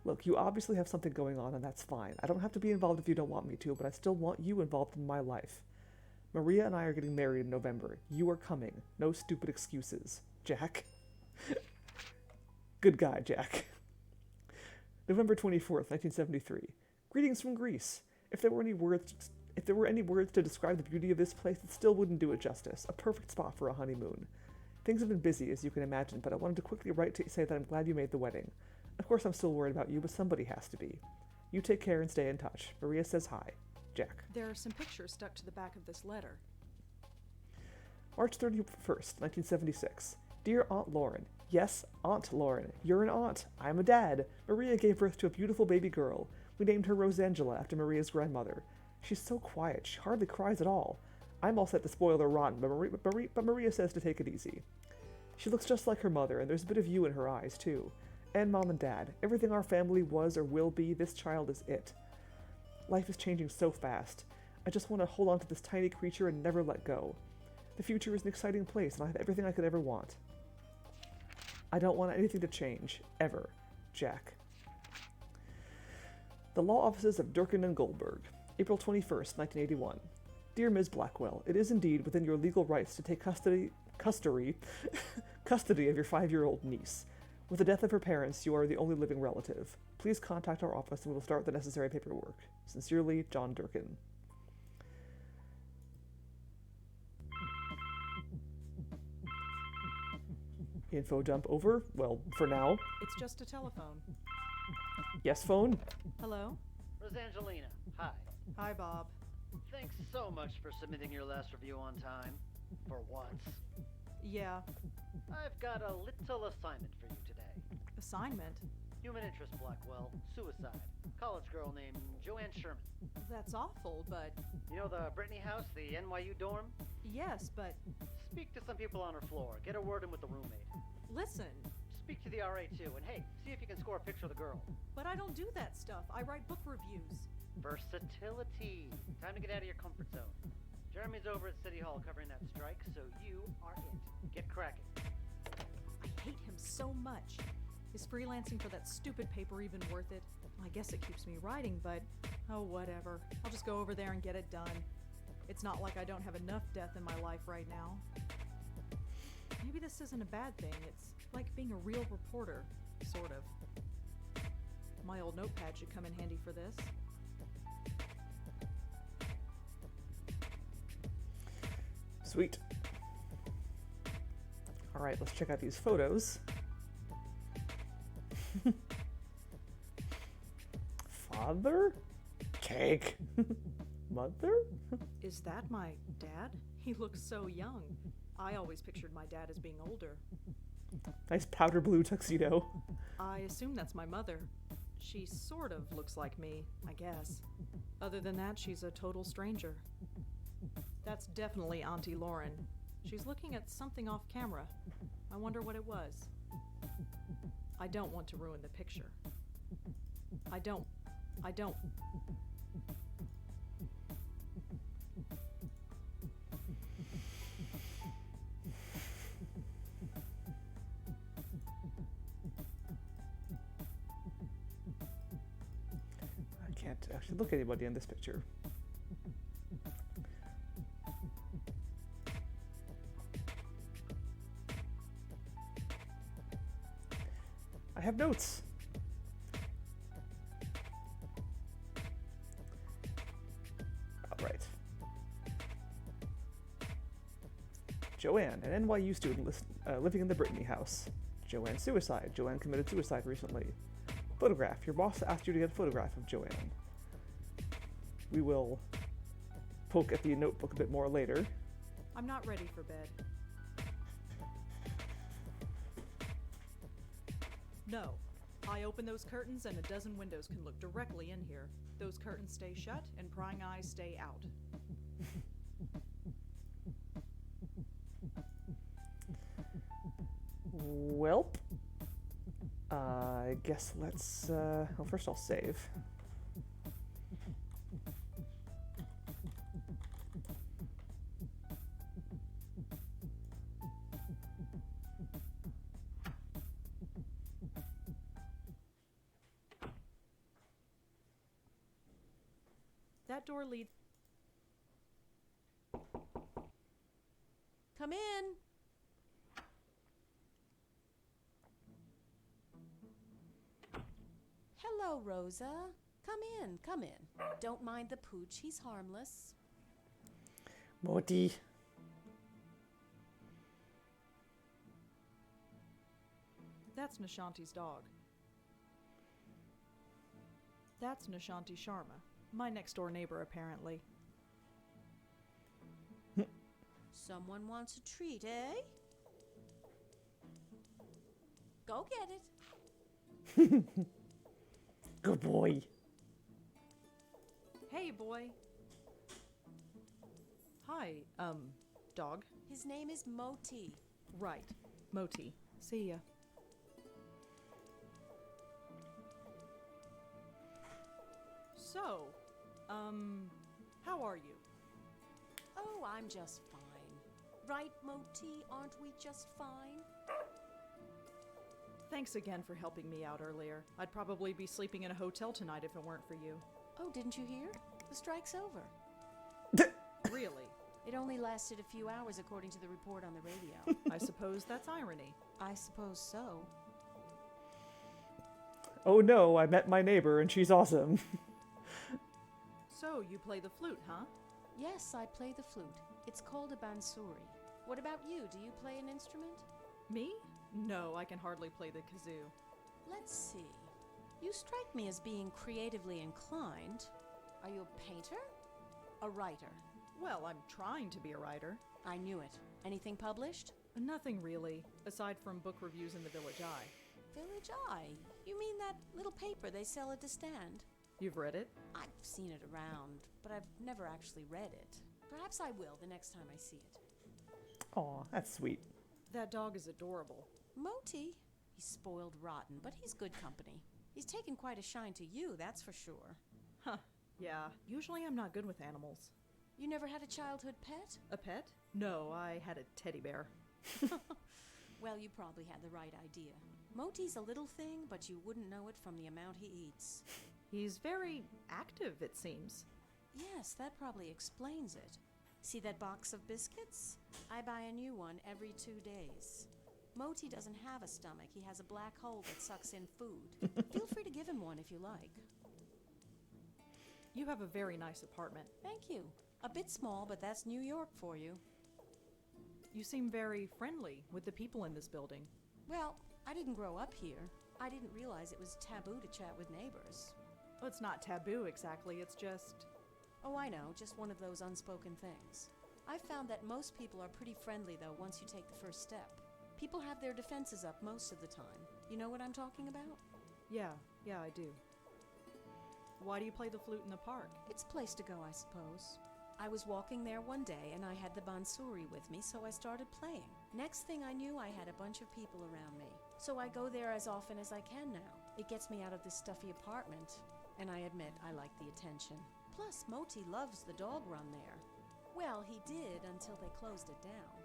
Look, you obviously have something going on, and that's fine. I don't have to be involved if you don't want me to, but I still want you involved in my life. Maria and I are getting married in November. You are coming. No stupid excuses. Jack. Good guy, Jack. November 24th, 1973. Greetings from Greece. If there were any words to describe the beauty of this place, it still wouldn't do it justice. A perfect spot for a honeymoon. Things have been busy, as you can imagine, but I wanted to quickly write to say that I'm glad you made the wedding. Of course, I'm still worried about you, but somebody has to be. You take care and stay in touch. Maria says hi. Jack. There are some pictures stuck to the back of this letter. March 31st, 1976. Dear Aunt Lauren. Yes, Aunt Lauren. You're an aunt. I'm a dad. Maria gave birth to a beautiful baby girl. We named her Rosangela after Maria's grandmother. She's so quiet. She hardly cries at all. I'm all set to spoil her rotten, but Maria says to take it easy. She looks just like her mother, and there's a bit of you in her eyes, too. And Mom and Dad. Everything our family was or will be, this child is it. Life is changing so fast. I just want to hold on to this tiny creature and never let go. The future is an exciting place, and I have everything I could ever want. I don't want anything to change. Ever. Jack. The Law Offices of Durkin and Goldberg. April 21st, 1981. Dear Ms. Blackwell, it is indeed within your legal rights to take custody of your 5-year-old niece. With the death of her parents, you are the only living relative. Please contact our office and we will start the necessary paperwork. Sincerely, John Durkin. Info dump over. Well, for now. It's just a telephone. Yes, phone? Hello? Rosangelina, hi. Hi, Bob. Thanks so much for submitting your last review on time. For once. Yeah. I've got a little assignment for you today. Assignment? Human interest, Blackwell. Suicide. College girl named Joanne Sherman. That's awful, but... You know the Brittany house, the NYU dorm? Yes, but... Speak to some people on her floor. Get a word in with the roommate. Listen. Speak to the RA too, and hey, see if you can score a picture of the girl. But I don't do that stuff. I write book reviews. Versatility. Time to get out of your comfort zone. Jeremy's over at City Hall covering that strike, so you are it. Get cracking. I hate him so much. Is freelancing for that stupid paper even worth it? I guess it keeps me writing, but oh, whatever. I'll just go over there and get it done. It's not like I don't have enough death in my life right now. Maybe this isn't a bad thing. It's like being a real reporter, sort of. My old notepad should come in handy for this. Sweet. All right, let's check out these photos. Father? Cake. Mother? Is that my dad? He looks so young. I always pictured my dad as being older. Nice powder blue tuxedo. I assume that's my mother. She sort of looks like me, I guess. Other than that, she's a total stranger. That's definitely Auntie Lauren. She's looking at something off camera. I wonder what it was. I don't want to ruin the picture. I don't. I can't actually look at anybody in this picture. I have notes. All right. Joanne, an NYU student living in the Brittany house. Joanne suicide. Joanne committed suicide recently. Photograph. Your boss asked you to get a photograph of Joanne. We will poke at the notebook a bit more later. I'm not ready for bed. No, I open those curtains and a dozen windows can look directly in here. Those curtains stay shut and prying eyes stay out. Welp. I guess let's, well, first I'll save. That door leads. Come in. Hello, Rosa. Come in, come in. Don't mind the pooch, he's harmless. Morty. That's Nishanti's dog. That's Nishanti Sharma, my next door neighbor, apparently. Someone wants a treat, eh? Go get it. Good boy. Hey, boy. Hi, dog. His name is Moti. Right, Moti. See ya. So, how are you? Oh, I'm just fine. Right, Moti? Aren't we just fine? Thanks again for helping me out earlier. I'd probably be sleeping in a hotel tonight if it weren't for you. Oh, didn't you hear? The strike's over. Really? It only lasted a few hours according to the report on the radio. I suppose that's irony. I suppose so. Oh no, I met my neighbor and she's awesome. So, you play the flute, huh? Yes, I play the flute. It's called a bansuri. What about you? Do you play an instrument? Me? No, I can hardly play the kazoo. Let's see. You strike me as being creatively inclined. Are you a painter? A writer? Well, I'm trying to be a writer. I knew it. Anything published? Nothing really, aside from book reviews in the Village Eye. Village Eye? You mean that little paper they sell at the stand? You've read it? I've seen it around, but I've never actually read it. Perhaps I will the next time I see it. Aw, that's sweet. That dog is adorable. Moti? He's spoiled rotten, but he's good company. He's taken quite a shine to you, that's for sure. Huh, yeah. Usually I'm not good with animals. You never had a childhood pet? A pet? No, I had a teddy bear. Well, you probably had the right idea. Moti's a little thing, but you wouldn't know it from the amount he eats. He's very active, it seems. Yes, that probably explains it. See that box of biscuits? I buy a new one every 2 days. Moti doesn't have a stomach. He has a black hole that sucks in food. Feel free to give him one if you like. You have a very nice apartment. Thank you. A bit small, but that's New York for you. You seem very friendly with the people in this building. Well, I didn't grow up here. I didn't realize it was taboo to chat with neighbors. Well, it's not taboo exactly, it's just... Oh, I know, just one of those unspoken things. I've found that most people are pretty friendly, though, once you take the first step. People have their defenses up most of the time. You know what I'm talking about? Yeah, I do. Why do you play the flute in the park? It's a place to go, I suppose. I was walking there one day and I had the bansuri with me, so I started playing. Next thing I knew, I had a bunch of people around me. So I go there as often as I can now. It gets me out of this stuffy apartment, and I admit I like the attention. Plus, Moti loves the dog run there. Well, he did until they closed it down.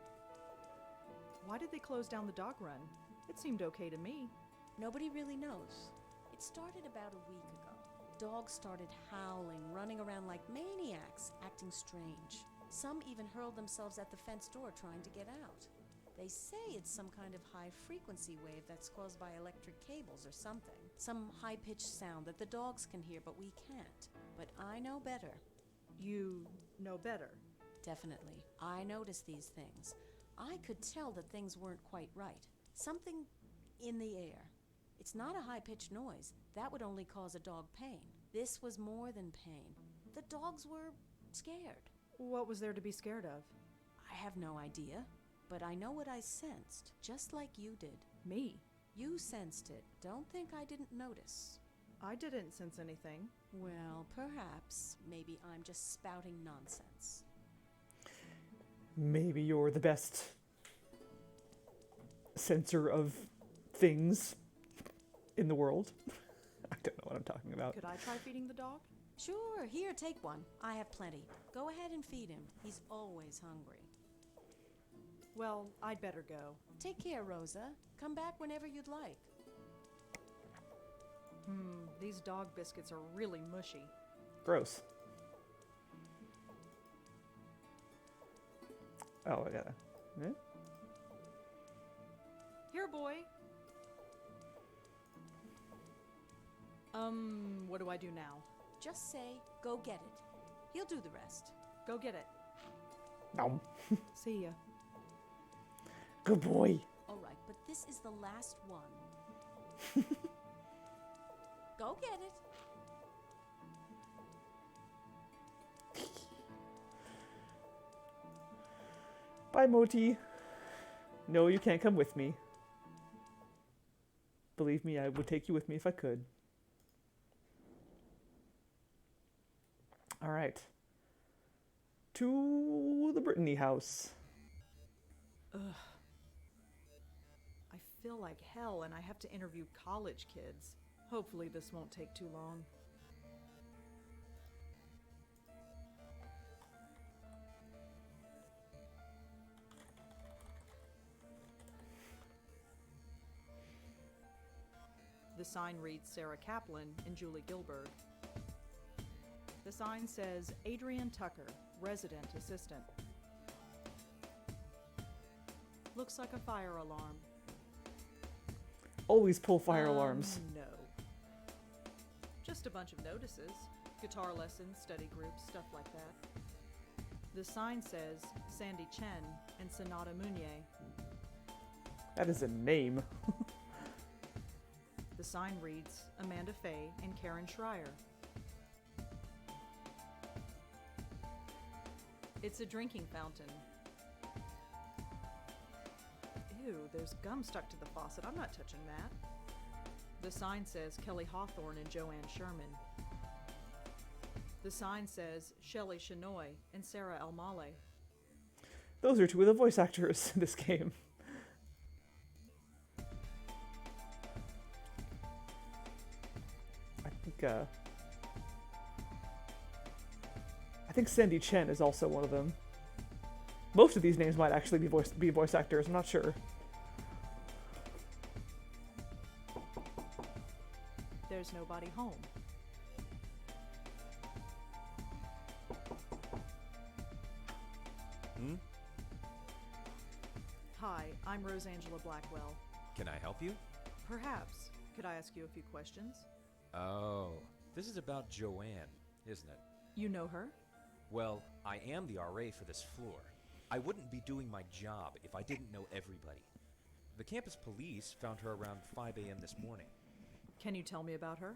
Why did they close down the dog run? It seemed okay to me. Nobody really knows. It started about a week ago. Dogs started howling, running around like maniacs, acting strange. Some even hurled themselves at the fence door trying to get out. They say it's some kind of high-frequency wave that's caused by electric cables or something. Some high-pitched sound that the dogs can hear, but we can't. But I know better. You know better. Definitely. I noticed these things. I could tell that things weren't quite right. Something in the air. It's not a high-pitched noise. That would only cause a dog pain. This was more than pain. The dogs were scared. What was there to be scared of? I have no idea, but I know what I sensed, just like you did. Me? You sensed it. Don't think I didn't notice. I didn't sense anything. Well, perhaps. Maybe I'm just spouting nonsense. Maybe you're the best censor of things in the world. I don't know what I'm talking about. Could I try feeding the dog? Sure, here, take one. I have plenty. Go ahead and feed him. He's always hungry. Well, I'd better go. Take care, Rosa. Come back whenever you'd like. These dog biscuits are really mushy. Gross. Oh, I gotta. Eh? Here, boy. What do I do now? Just say, go get it. He'll do the rest. Go get it. Nom. See ya. Good boy. All right, but this is the last one. Go get it. Bye, Moti. No, you can't come with me. Believe me, I would take you with me if I could. All right. To the Brittany house. Ugh. I feel like hell, and I have to interview college kids. Hopefully this won't take too long. The sign reads Sarah Kaplan and Julie Gilbert. The sign says Adrian Tucker, resident assistant. Looks like a fire alarm. Always pull fire alarms. No. Just a bunch of notices. Guitar lessons, study groups, stuff like that. The sign says Sandy Chen and Sonata Munier. That is a name. The sign reads Amanda Fay and Karen Schreier. It's a drinking fountain. Ew, there's gum stuck to the faucet. I'm not touching that. The sign says Kelly Hawthorne and Joanne Sherman. The sign says Shelley Shenoy and Sarah Elmale. Those are two of the voice actors in this game. I think Sandy Chen is also one of them. Most of these names might actually be voice actors. I'm not sure. There's nobody home. Hi, I'm Rosangela Blackwell. Can I help you? Perhaps. Could I ask you a few questions? Oh, this is about Joanne, isn't it? You know her? Well, I am the RA for this floor. I wouldn't be doing my job if I didn't know everybody. The campus police found her around 5 a.m. this morning. Can you tell me about her?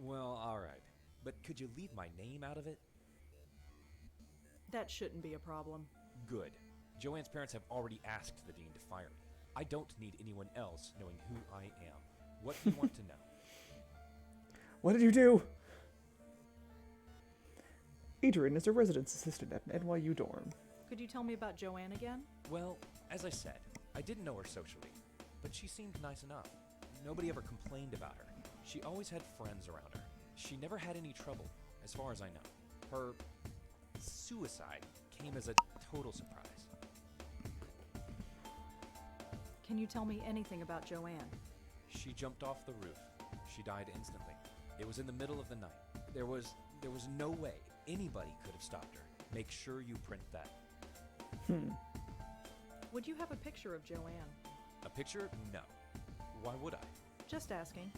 Well, alright. But could you leave my name out of it? That shouldn't be a problem. Good. Joanne's parents have already asked the dean to fire me. I don't need anyone else knowing who I am. What do you want to know? What did you do? Adrian is a residence assistant at an NYU dorm. Could you tell me about Joanne again? Well, as I said, I didn't know her socially, but she seemed nice enough. Nobody ever complained about her. She always had friends around her. She never had any trouble, as far as I know. Her suicide came as a total surprise. Can you tell me anything about Joanne? She jumped off the roof. She died instantly. It was in the middle of the night. There was no way anybody could have stopped her. Make sure you print that. Would you have a picture of Joanne? A picture? No. Why would I? Just asking.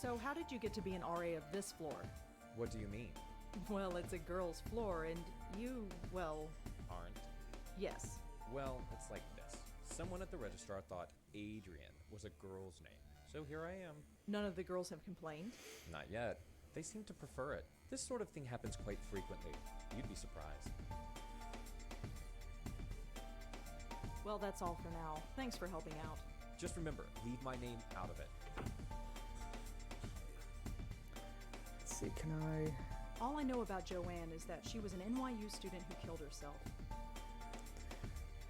So how did you get to be an RA of this floor? What do you mean? Well, it's a girl's floor, and you, well, Aren't? yes. Well, it's like this. Someone at the registrar thought Adrian was a girl's name. So here I am. None of the girls have complained? Not yet. They seem to prefer it. This sort of thing happens quite frequently. You'd be surprised. Well, that's all for now. Thanks for helping out. Just remember, leave my name out of it. Let's see, can I... All I know about Joanne is that she was an NYU student who killed herself.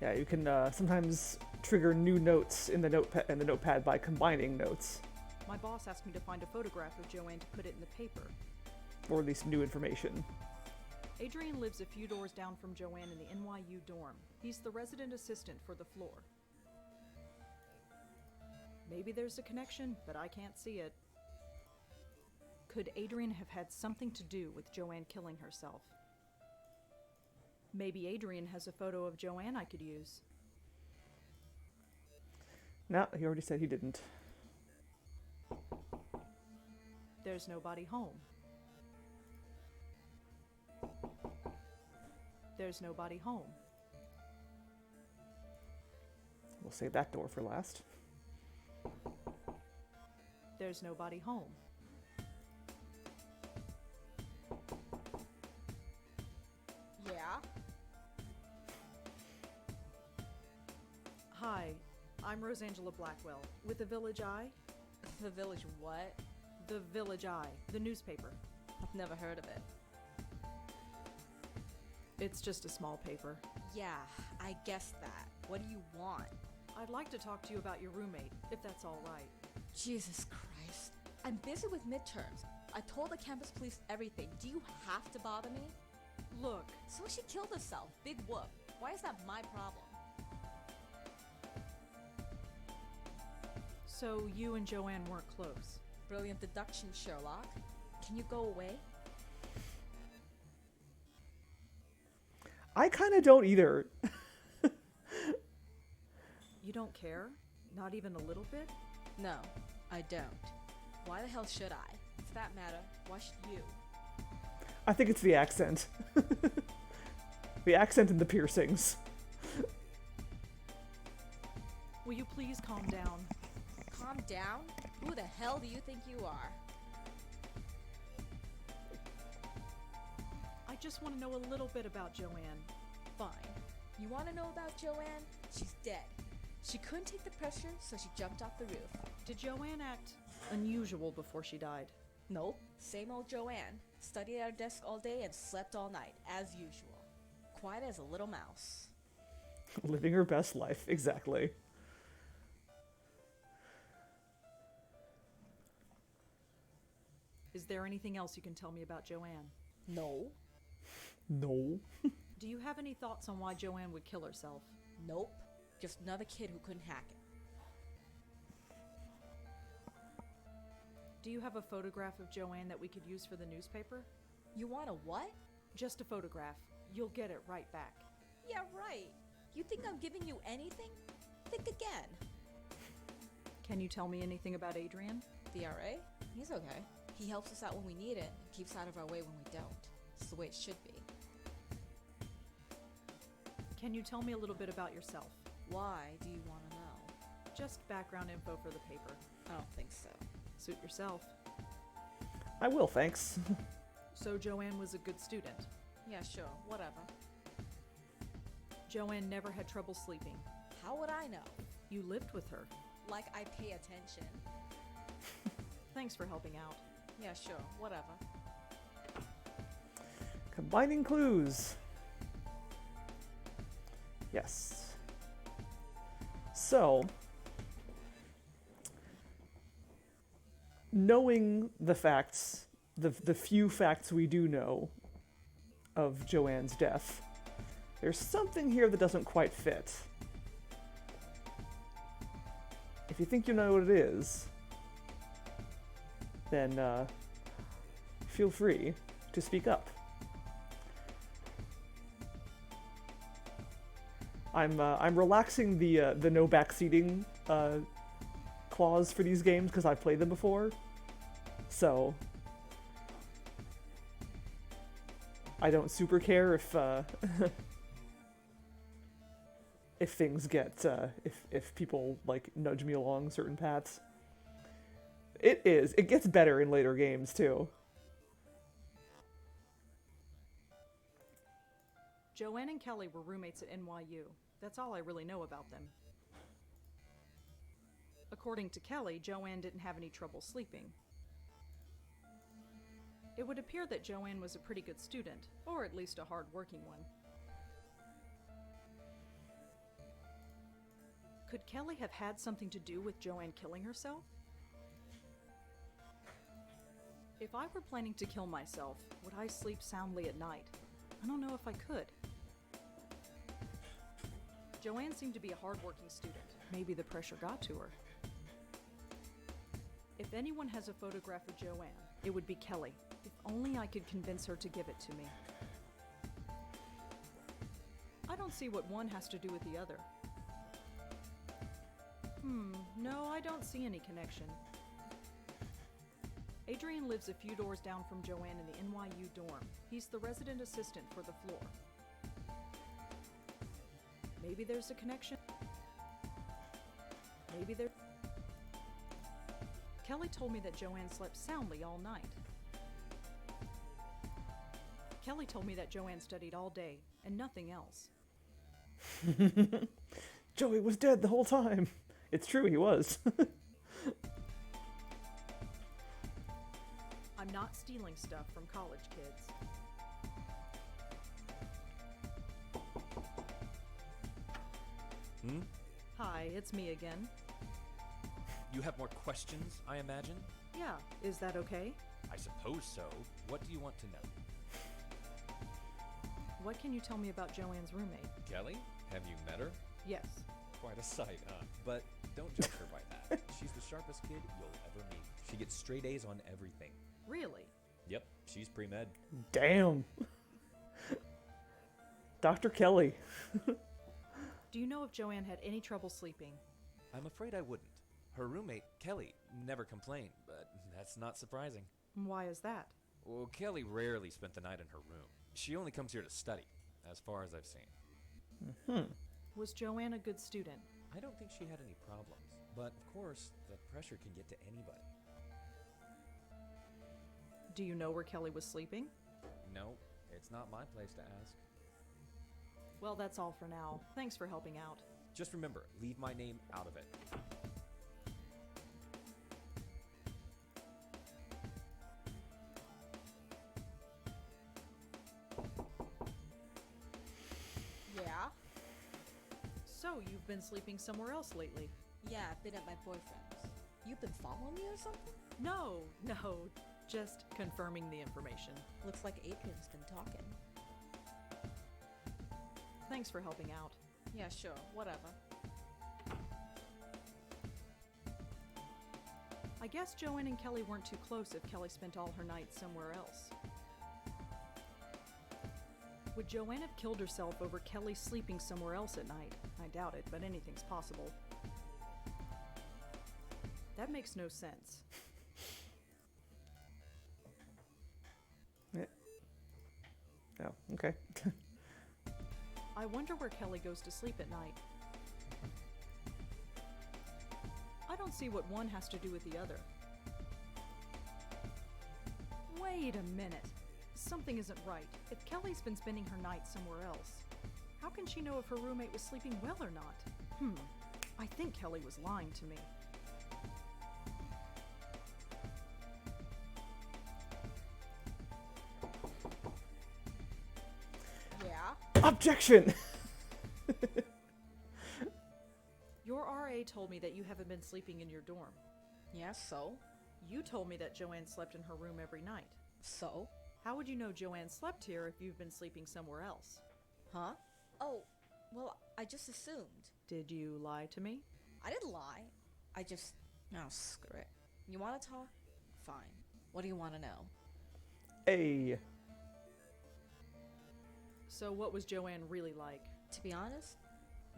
Yeah, you can sometimes trigger new notes in the notepad by combining notes, My boss asked me to find a photograph of Joanne to put it in the paper. or at least new information. Adrian lives a few doors down from Joanne in the NYU dorm. He's the resident assistant for the floor. Maybe there's a connection, but I can't see it. Could Adrian have had something to do with Joanne killing herself? Maybe Adrian has a photo of Joanne I could use. No, he already said he didn't. There's nobody home. There's nobody home. We'll save that door for last. There's nobody home. Yeah? Hi, I'm Rosangela Blackwell with the Village Eye. The village what? The Village Eye, the newspaper. I've never heard of it. It's just a small paper. Yeah, I guessed that. What do you want? I'd like to talk to you about your roommate, if that's all right. Jesus Christ. I'm busy with midterms. I told the campus police everything. Do you have to bother me? Look, So she killed herself. Big whoop. Why is that my problem? so you and Joanne weren't close. Brilliant deduction, Sherlock. Can you go away? I kind of don't either. You don't care? Not even a little bit? No, I don't. Why the hell should I? For that matter, why should you? I think it's the accent. The accent and the piercings. Will you please calm down? Calm down? Who the hell do you think you are? I just want to know a little bit about Joanne. Fine. You want to know about Joanne? She's dead. She couldn't take the pressure, so she jumped off the roof. Did Joanne act unusual before she died? Nope. Same old Joanne. Studied at her desk all day and slept all night, as usual. Quiet as a little mouse. Living her best life, exactly. Is there anything else you can tell me about Joanne? No. No. Do you have any thoughts on why Joanne would kill herself? Nope. Just another kid who couldn't hack it. Do you have a photograph of Joanne that we could use for the newspaper? You want a what? Just a photograph. You'll get it right back. Yeah, right. You think I'm giving you anything? Think again. Can you tell me anything about Adrian? The RA? He's okay. He helps us out when we need it and keeps out of our way when we don't. It's the way it should be. Can you tell me a little bit about yourself? Why do you want to know? Just background info for the paper. I don't think so. Suit yourself. I will, thanks. So Joanne was a good student. Yeah, sure. Whatever. Joanne never had trouble sleeping. How would I know? You lived with her. Like I pay attention. Thanks for helping out. Yeah, sure. Whatever. Combining clues. Yes. So, knowing the facts, the few facts we do know of Joanne's death, there's something here that doesn't quite fit. If you think you know what it is, then feel free to speak up. I'm relaxing the no backseating clause for these games because I've played them before, so I don't super care if if things get if people like nudge me along certain paths. It gets better in later games too. Joanne and Kelly were roommates at NYU. That's all I really know about them. According to Kelly, Joanne didn't have any trouble sleeping. It would appear that Joanne was a pretty good student, or at least a hard-working one. Could Kelly have had something to do with Joanne killing herself? If I were planning to kill myself, would I sleep soundly at night? I don't know if I could. Joanne seemed to be a hard-working student. Maybe the pressure got to her. If anyone has a photograph of Joanne, it would be Kelly. If only I could convince her to give it to me. I don't see what one has to do with the other. No, I don't see any connection. Adrian lives a few doors down from Joanne in the NYU dorm. He's the resident assistant for the floor. Maybe there's a connection. Maybe there... Kelly told me that Joanne slept soundly all night. Kelly told me that Joanne studied all day and nothing else. Joey was dead the whole time. It's true, he was. I'm not stealing stuff from college kids. Hi, it's me again. You have more questions, I imagine? Yeah, is that okay? I suppose so. What do you want to know? What can you tell me about Joanne's roommate? Kelly? Have you met her? Yes. Quite a sight, huh? But don't judge her by that. She's the sharpest kid you'll ever meet. She gets straight A's on everything. Really? Yep, she's pre-med. Damn. Dr. Kelly. Do you know if Joanne had any trouble sleeping? I'm afraid I wouldn't. Her roommate, Kelly, never complained, but that's not surprising. Why is that? Well, Kelly rarely spent the night in her room. She only comes here to study, as far as I've seen. Was Joanne a good student? I don't think she had any problems, but of course, the pressure can get to anybody. Do you know where Kelly was sleeping? No, it's not my place to ask. Well, that's all for now. Thanks for helping out. Just remember, leave my name out of it. Yeah? So, you've been sleeping somewhere else lately? Yeah, I've been at my boyfriend's. You've been following me or something? No, just confirming the information. Looks like Adrian's been talking. Thanks for helping out. Yeah, sure, whatever. I guess Joanne and Kelly weren't too close if Kelly spent all her nights somewhere else. Would Joanne have killed herself over Kelly sleeping somewhere else at night? I doubt it, but anything's possible. That makes no sense. Oh, okay. I wonder where Kelly goes to sleep at night. I don't see what one has to do with the other. Wait a minute. Something isn't right. If Kelly's been spending her night somewhere else, how can she know if her roommate was sleeping well or not? I think Kelly was lying to me. Yeah? Objection! Your RA told me that you haven't been sleeping in your dorm. Yeah, so? You told me that Joanne slept in her room every night. So? How would you know Joanne slept here if you've been sleeping somewhere else? Huh? Oh, well, I just assumed. Did you lie to me? I didn't lie. I just... No, screw it. You want to talk? Fine. What do you want to know? Hey. So what was Joanne really like? To be honest,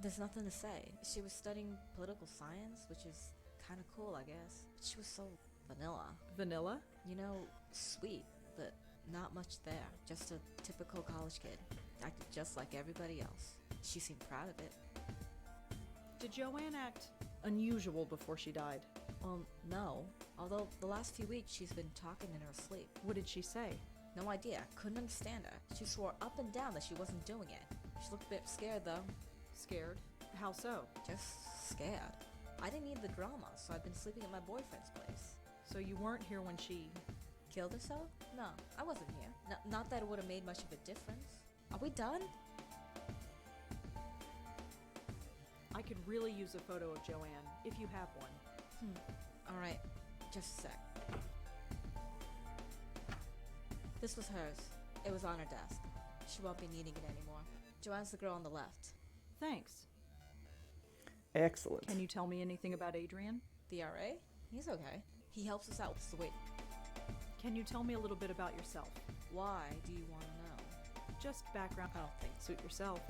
there's nothing to say. She was studying political science, which is kind of cool, I guess. But she was so vanilla. Vanilla? You know, sweet, but not much there. Just a typical college kid. Acted just like everybody else. She seemed proud of it. Did Joanne act unusual before she died? No. Although the last few weeks she's been talking in her sleep. What did she say? No idea. Couldn't understand her. She swore up and down that she wasn't doing it. She looked a bit scared, though. Scared? How so? Just scared. I didn't need the drama, so I've been sleeping at my boyfriend's place. So you weren't here when she... Killed herself? No, I wasn't here. Not that it would have made much of a difference. Are we done? I could really use a photo of Joanne, if you have one. Alright, just a sec. This was hers. It was on her desk. She won't be needing it anymore. Joanne's the girl on the left. Thanks. Excellent. Can you tell me anything about Adrian? The RA? He's okay. He helps us out with the weight. Can you tell me a little bit about yourself? Why do you want to know? Just background. I don't think. Suit yourself.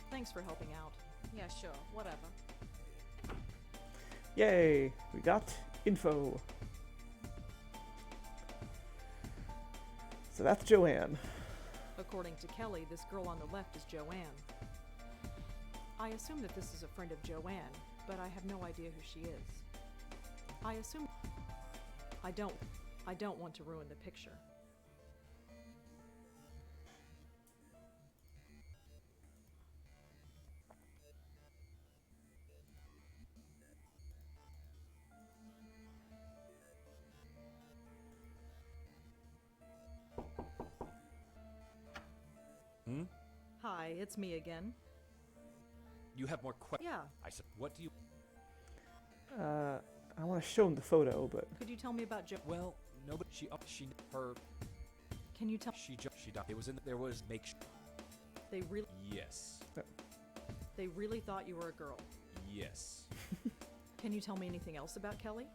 Thanks for helping out. Yeah, sure. Whatever. Yay! We got info. So that's Joanne. According to Kelly, this girl on the left is Joanne. I assume that this is a friend of Joanne, but I have no idea who she is. I assume... I don't want to ruin the picture. Hi, it's me again. You have more questions? Yeah. I said, what do you... I want to show him the photo, but Could you tell me about Jo... Well, nobody... Her... Can you tell... She died. It was in... There was... They really... Yes. They really thought you were a girl. Yes. Can you tell me anything else about Kelly?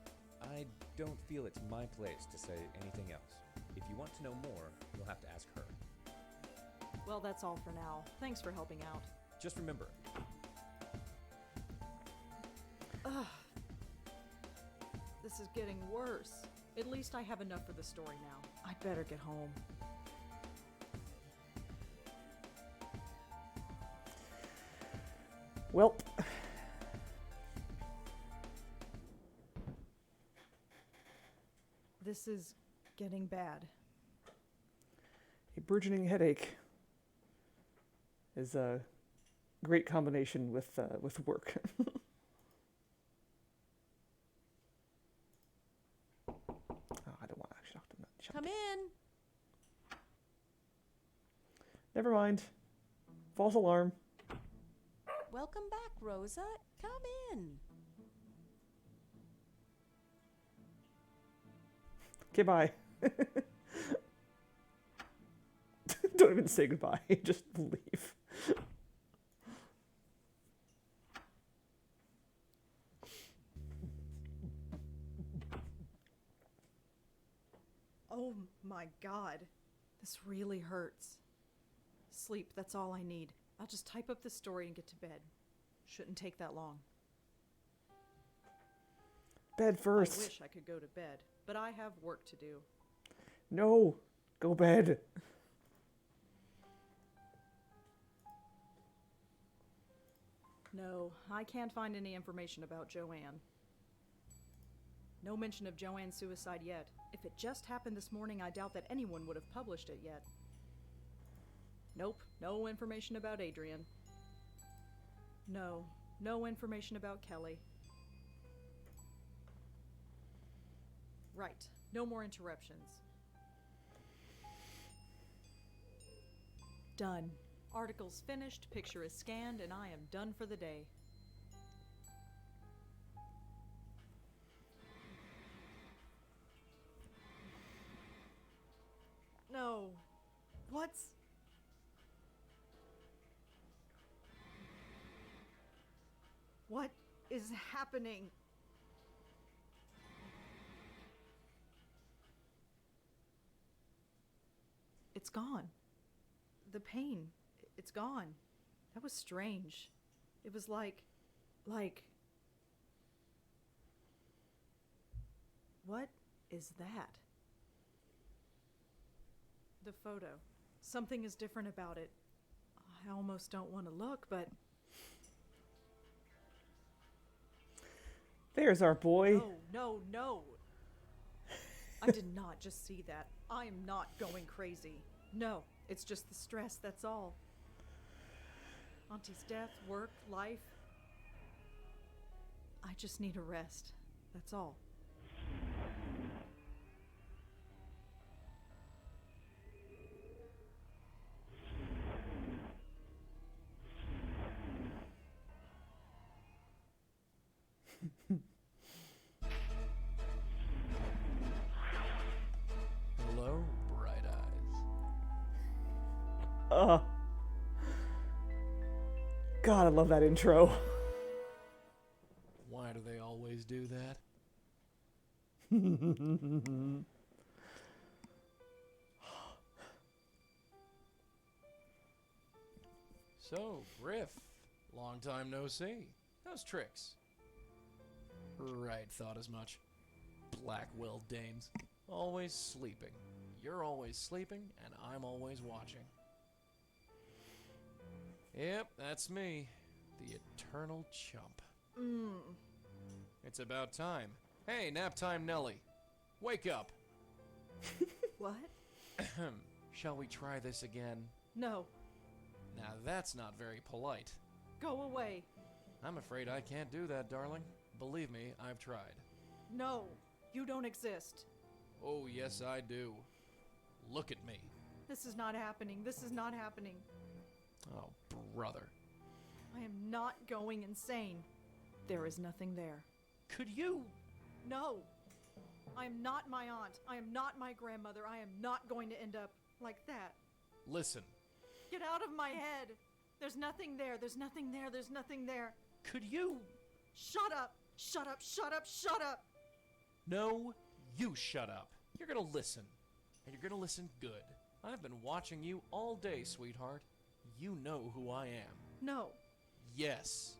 I don't feel it's my place to say anything else. If you want to know more, you'll have to ask her. Well, that's all for now. Thanks for helping out. Just remember, Ugh. This is getting worse. At least I have enough for the story now. I'd better get home. well, This is getting bad. a burgeoning headache is a great combination with work. Oh, I don't want to actually talk to them. Come in. Never mind. False alarm. Welcome back, Rosa. Come in. Okay, bye. Don't even say goodbye. Just leave. Oh my god. This really hurts. Sleep, that's all I need. I'll just type up the story and get to bed. Shouldn't take that long. Bed first. I wish I could go to bed, but I have work to do. No. Go bed. No, I can't find any information about Joanne. No mention of Joanne's suicide yet. If it just happened this morning, I doubt that anyone would have published it yet. Nope, no information about Adrian. No, no information about Kelly. Right, no more interruptions. Done. Article's finished, picture is scanned, and I am done for the day. No. What's... What is happening? It's gone. The pain, it's gone. That was strange. It was like... What is that? The photo. Something is different about it. I almost don't want to look, but... There's our boy. No, no, no. I did not just see that. I am not going crazy. No, it's just the stress, that's all. Auntie's death, work, life. I just need a rest. That's all. Hello, bright eyes. God, I love that intro. Why do they always do that? So, Griff, long time no see. How's tricks? Right, thought as much. Blackwell dames. Always sleeping. You're always sleeping, and I'm always watching. Yep, that's me. The eternal chump. It's about time. Hey, nap time Nelly. Wake up. What? Shall we try this again? No. Now that's not very polite. Go away. I'm afraid I can't do that, darling. Believe me, I've tried. No. You don't exist. Oh, yes, I do. Look at me. This is not happening. This is not happening. Oh, brother. I am not going insane. There is nothing there. Could you? No. I am not my aunt. I am not my grandmother. I am not going to end up like that. Listen. Get out of my head. There's nothing there. There's nothing there. There's nothing there. Could you? Shut up. Shut up. Shut up. Shut up. No, you shut up. You're gonna listen. And you're gonna listen good. I've been watching you all day, sweetheart. You know who I am. No. Yes.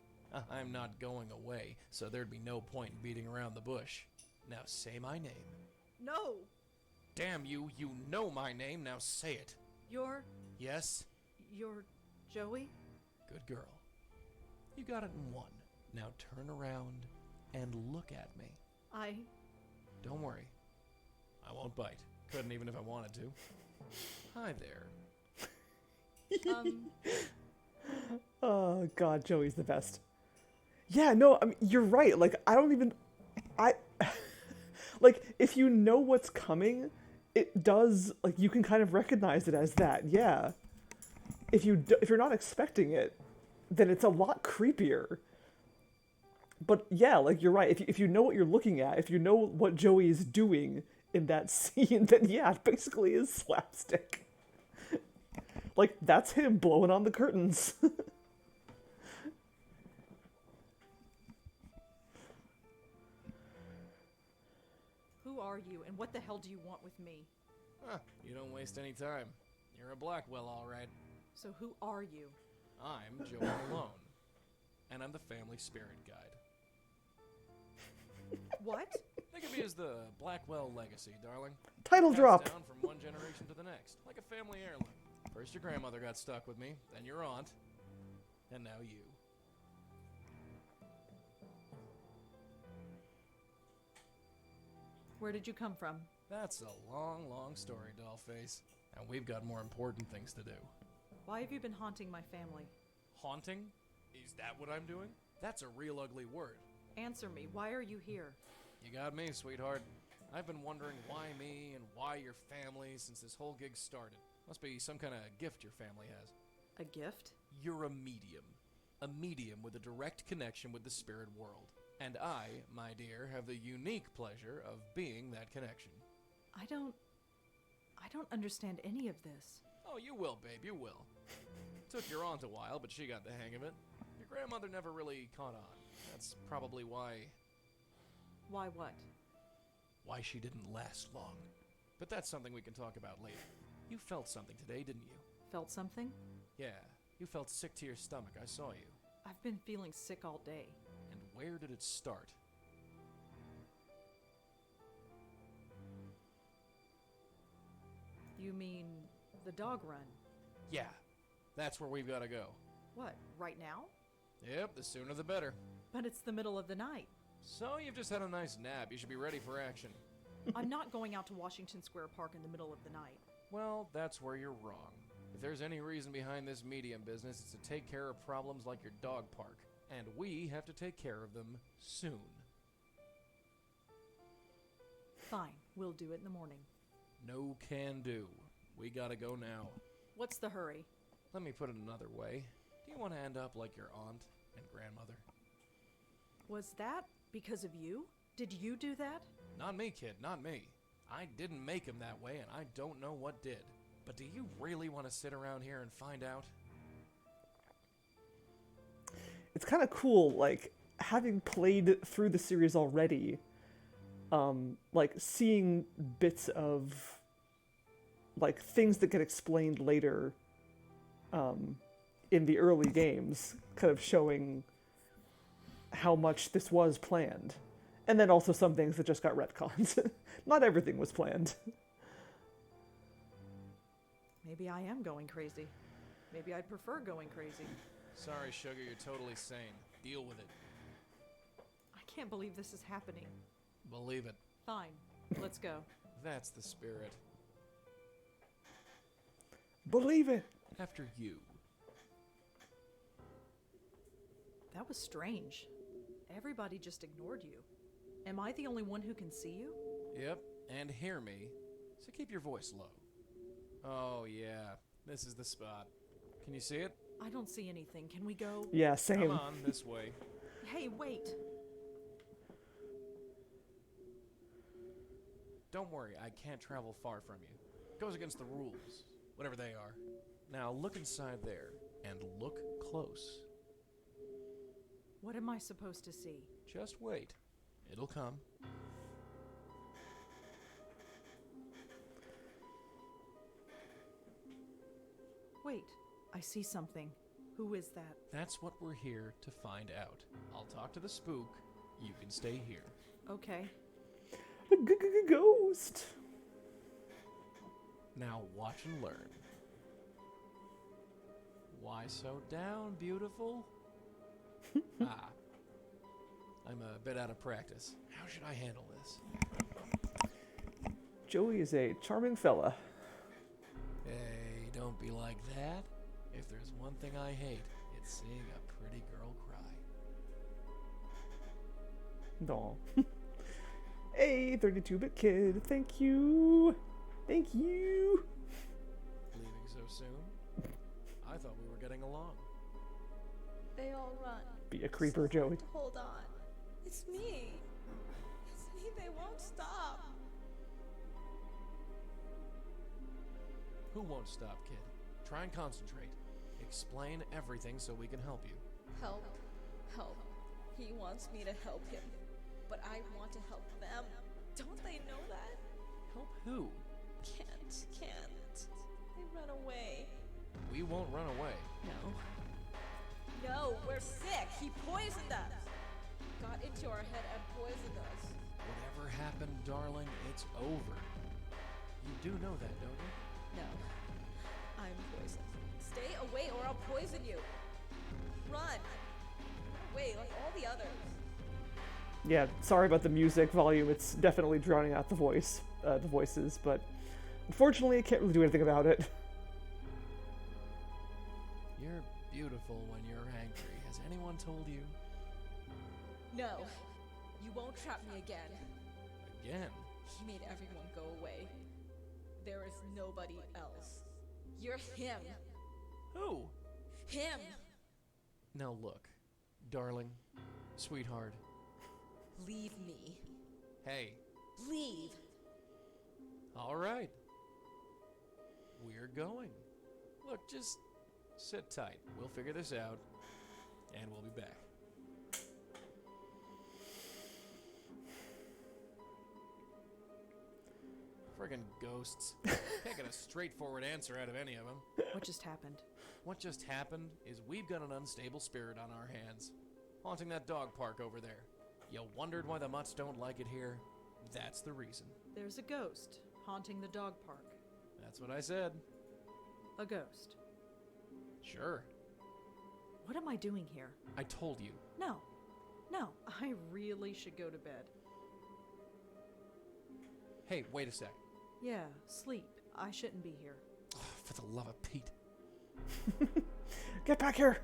I'm not going away, so there'd be no point in beating around the bush. Now say my name. No. Damn you, you know my name, now say it. You're Yes? Joey? Good girl. You got it in one. Now turn around and look at me. Don't worry. I won't bite. Couldn't even if I wanted to. Hi there. Oh, God, Joey's the best. Yeah, no, I mean, you're right. Like, I don't even... like, if you know what's coming, it does... Like, you can kind of recognize it as that, yeah. If you're not expecting it, then it's a lot creepier. But, yeah, like, you're right. If you know what you're looking at, if you know what Joey is doing in that scene, then, yeah, it basically is slapstick. Like, that's him blowing on the curtains. Who are you, and what the hell do you want with me? You don't waste any time. You're a Blackwell, all right. So who are you? I'm Joey Malone, and I'm the family spirit guide. What? Think of me as the Blackwell legacy, darling. Title Passed drop. down from one generation to the next, like a family heirloom. First your grandmother got stuck with me, then your aunt, and now you. Where did you come from? That's a long, long story, Dollface. And we've got more important things to do. Why have you been haunting my family? Haunting? Is that what I'm doing? That's a real ugly word. Answer me. Why are you here? You got me, sweetheart. I've been wondering why me and why your family since this whole gig started. Must be some kind of gift your family has. A gift? You're a medium. A medium with a direct connection with the spirit world. And I, my dear, have the unique pleasure of being that connection. I don't understand any of this. Oh, you will, babe, you will. Took your aunt a while, but she got the hang of it. Your grandmother never really caught on. That's probably why Why what? she didn't last long. But that's something we can talk about later. You felt something today, didn't you? Felt something? Yeah, you felt sick to your stomach. I saw you. I've been feeling sick all day. And where did it start? You mean the dog run? Yeah, that's where we've got to go. What, right now? Yep, the sooner the better. But it's the middle of the night. So you've just had a nice nap. You should be ready for action. I'm not going out to Washington Square Park in the middle of the night. Well, that's where you're wrong. If there's any reason behind this medium business, it's to take care of problems like your dog park. and we have to take care of them soon. Fine, we'll do it in the morning. No can do. We gotta go now. What's the hurry? Let me put it another way. Do you want to end up like your aunt and grandmother? Was that because of you? Did you do that? Not me, kid, not me. I didn't make him that way, and I don't know what did. But do you really want to sit around here and find out? It's kind of cool, like, having played through the series already, like, seeing bits of, like, things that get explained later in the early games, kind of showing how much this was planned. And then also some things that just got retconned. Not everything was planned. Maybe I am going crazy. Maybe I'd prefer going crazy. Sorry, Sugar, you're totally sane. Deal with it. I can't believe this is happening. Believe it. Fine, let's go. That's the spirit. Believe it! After you. That was strange. Everybody just ignored you. Am I the only one who can see you? Yep, and hear me. So keep your voice low. Oh, yeah. This is the spot. Can you see it? I don't see anything. Can we go? Yeah, same. Come on, this way. Hey, wait. Don't worry, I can't travel far from you. Goes against the rules, whatever they are. Now look inside there, and look close. What am I supposed to see? Just wait. It'll come. Wait, I see something. Who is that? That's what we're here to find out. I'll talk to the spook. You can stay here. Okay. Ghost! Now watch and learn. Why so down, beautiful? Ah. I'm a bit out of practice. How should I handle this? Joey is a charming fella. Hey, don't be like that. If there's one thing I hate, it's seeing a pretty girl cry. Aw. Hey, 32-bit kid, thank you! Thank you! Leaving so soon? I thought we were getting along. They all run. Be a creeper, Joey. Hold on. It's me. It's me. They won't stop. Who won't stop, kid? Try and concentrate. Explain everything so we can help you. Help. Help. He wants me to help him. But I want to help them. Don't they know that? Help who? Can't. They run away. We won't run away. No, we're sick. He poisoned us. Got into our head and poisoned us. Whatever happened, darling, it's over. You do know that, don't you? No. I'm poisoned. Stay away or I'll poison you. Run. Away like all the others. Yeah, sorry about the music volume. It's definitely drowning out the voices, but unfortunately I can't really do anything about it. You're beautiful when you're angry. Has anyone told you? No. You won't trap me again. Again? He made everyone go away. There is nobody else. You're him. Who? Him. Now look, darling, sweetheart. Leave me. Hey. Leave. All right. We're going. Look, just sit tight. We'll figure this out, and we'll be back. Friggin' ghosts. Can't get a straightforward answer out of any of them. What just happened? What just happened is we've got an unstable spirit on our hands, haunting that dog park over there. You wondered why the mutts don't like it here? That's the reason. There's a ghost haunting the dog park. That's what I said. A ghost. Sure. What am I doing here? I told you. No, I really should go to bed. Hey, wait a sec. Yeah, sleep. I shouldn't be here. Oh, for the love of Pete. Get back here!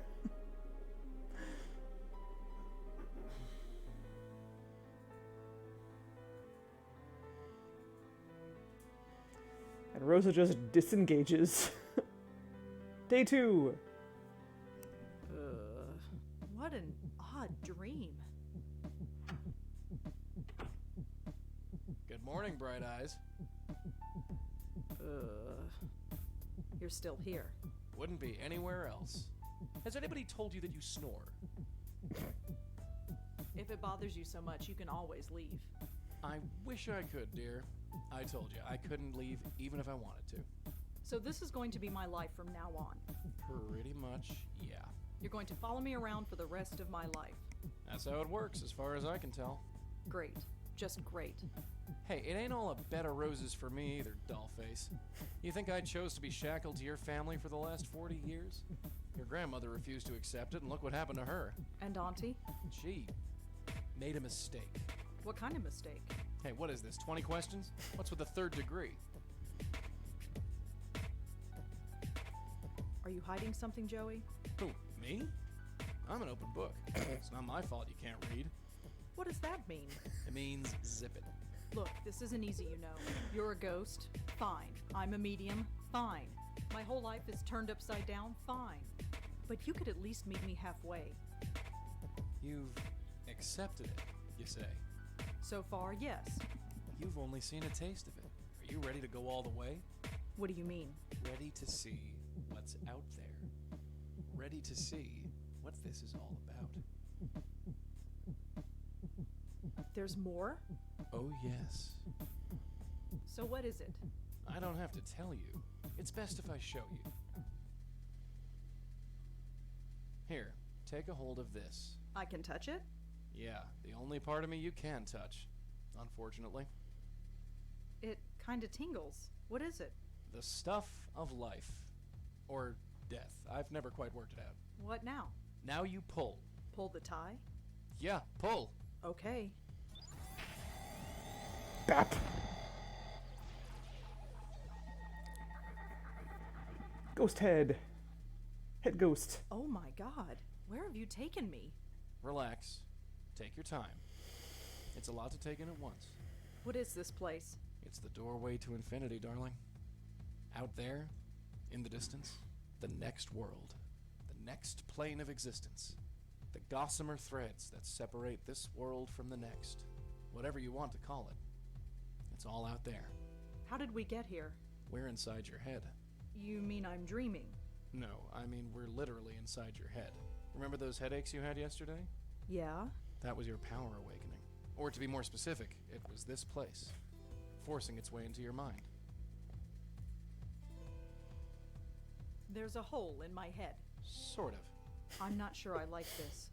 Rosa just disengages. Day 2. What an odd dream. Good morning, Bright Eyes. You're still here. Wouldn't be anywhere else. Has anybody told you that you snore? If it bothers you so much, you can always leave. I wish I could, dear. I told you, I couldn't leave even if I wanted to. So this is going to be my life from now on. Pretty much, yeah. You're going to follow me around for the rest of my life. That's how it works, as far as I can tell. Great. Just great. Hey, it ain't all a bed of roses for me either, dollface. You think I chose to be shackled to your family for the last 40 years? Your grandmother refused to accept it, and look what happened to her. And Auntie? She made a mistake. What kind of mistake? Hey, what is this, 20 questions? What's with the third degree? Are you hiding something, Joey? Who, me? I'm an open book. It's not my fault you can't read. What does that mean? It means zip it. Look, this isn't easy, you know. You're a ghost? Fine. I'm a medium? Fine. My whole life is turned upside down? Fine. But you could at least meet me halfway. You've accepted it, you say. So far, yes. You've only seen a taste of it. Are you ready to go all the way? What do you mean? Ready to see what's out there. Ready to see what this is all about. There's more? Oh, yes. So what is it? I don't have to tell you. It's best if I show you. Here, take a hold of this. I can touch it? Yeah, the only part of me you can touch, unfortunately. It kinda tingles. What is it? The stuff of life. Or death. I've never quite worked it out. What now? Now you pull. Pull the tie? Yeah, pull. Okay. Bap. Ghost head. Head ghost. Oh my god. Where have you taken me? Relax. Take your time. It's a lot to take in at once. What is this place? It's the doorway to infinity, darling. Out there, in the distance, the next world. The next plane of existence. The gossamer threads that separate this world from the next. Whatever you want to call it. It's all out there. How did we get here? We're inside your head. You mean I'm dreaming? No, I mean we're literally inside your head. Remember those headaches you had yesterday? Yeah? That was your power awakening. Or to be more specific, it was this place, forcing its way into your mind. There's a hole in my head. Sort of. I'm not sure I like this.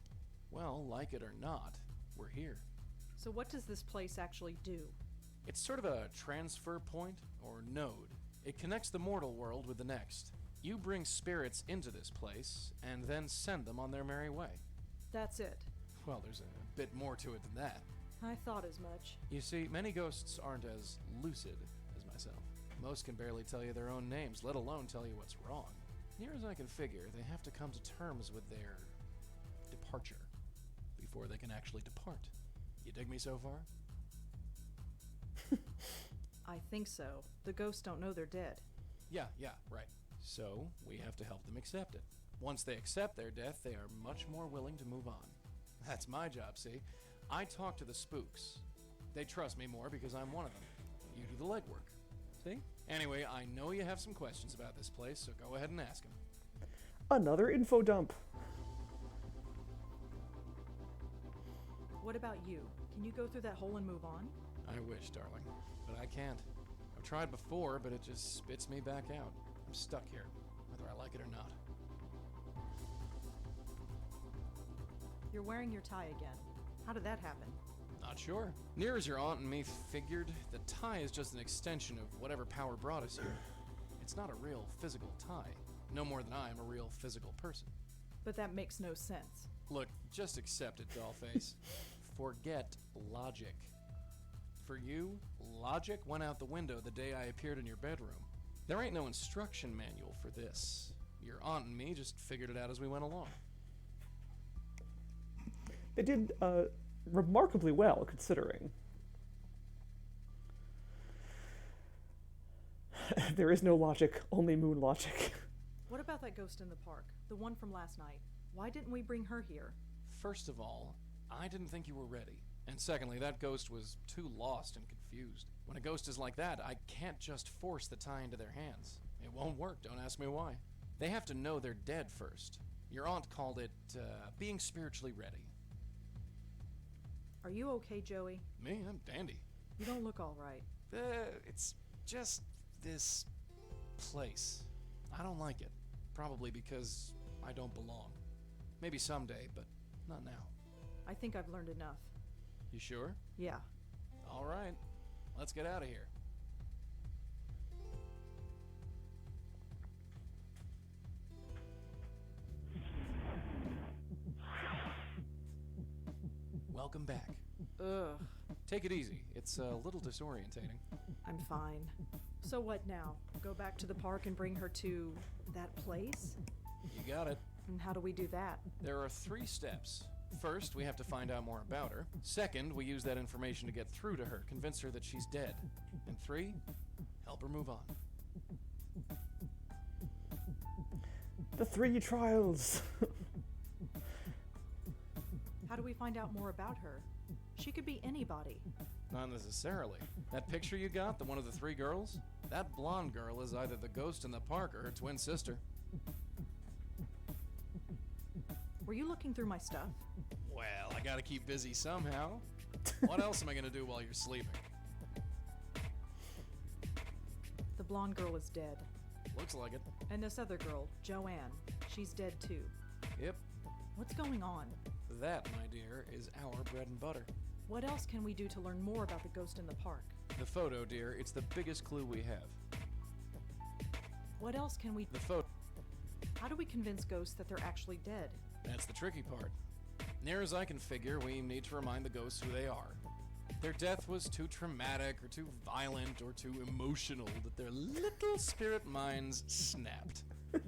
Well, like it or not, we're here. So what does this place actually do? It's sort of a transfer point, or node. It connects the mortal world with the next. You bring spirits into this place, and then send them on their merry way. That's it. Well, there's a bit more to it than that. I thought as much. You see, many ghosts aren't as lucid as myself. Most can barely tell you their own names, let alone tell you what's wrong. Near as I can figure, they have to come to terms with their departure before they can actually depart. You dig me so far? I think so. The ghosts don't know they're dead. Yeah, right. So, we have to help them accept it. Once they accept their death, they are much more willing to move on. That's my job, see? I talk to the spooks. They trust me more because I'm one of them. You do the legwork. See? Anyway, I know you have some questions about this place, so go ahead and ask them. Another info dump. What about you? Can you go through that hole and move on? I wish, darling, but I can't. I've tried before, but it just spits me back out. I'm stuck here, whether I like it or not. You're wearing your tie again. How did that happen? Not sure. Near as your aunt and me figured, the tie is just an extension of whatever power brought us here. It's not a real physical tie, no more than I am a real physical person. But that makes no sense. Look, just accept it, dollface. Forget logic. For you, logic went out the window the day I appeared in your bedroom. There ain't no instruction manual for this. Your aunt and me just figured it out as we went along. They did remarkably well, considering. There is no logic, only moon logic. What about that ghost in the park? The one from last night. Why didn't we bring her here? First of all, I didn't think you were ready. And secondly, that ghost was too lost and confused. When a ghost is like that, I can't just force the tie into their hands. It won't work, don't ask me why. They have to know they're dead first. Your aunt called it, being spiritually ready. Are you okay, Joey? Me? I'm dandy. You don't look all right. It's just this place. I don't like it. Probably because I don't belong. Maybe someday, but not now. I think I've learned enough. You sure? Yeah. All right. Let's get out of here. Welcome back. Ugh. Take it easy. It's a little disorientating. I'm fine. So what now? Go back to the park and bring her to that place? You got it. And how do we do that? There are 3 steps. First, we have to find out more about her. Second, we use that information to get through to her, convince her that she's dead. And 3, help her move on. The 3 trials. How do we find out more about her? She could be anybody. Not necessarily. That picture you got, the one of the 3 girls? That blonde girl is either the ghost in the park or her twin sister. Were you looking through my stuff? Well, I gotta keep busy somehow. What else am I gonna do while you're sleeping? The blonde girl is dead. Looks like it. And this other girl, Joanne, she's dead too. Yep. What's going on? That, my dear, is our bread and butter. What else can we do to learn more about the ghost in the park? The photo, dear, it's the biggest clue we have. What else can we... The photo. How do we convince ghosts that they're actually dead? That's the tricky part. Near as I can figure, we need to remind the ghosts who they are. Their death was too traumatic, or too violent, or too emotional that their little spirit minds snapped.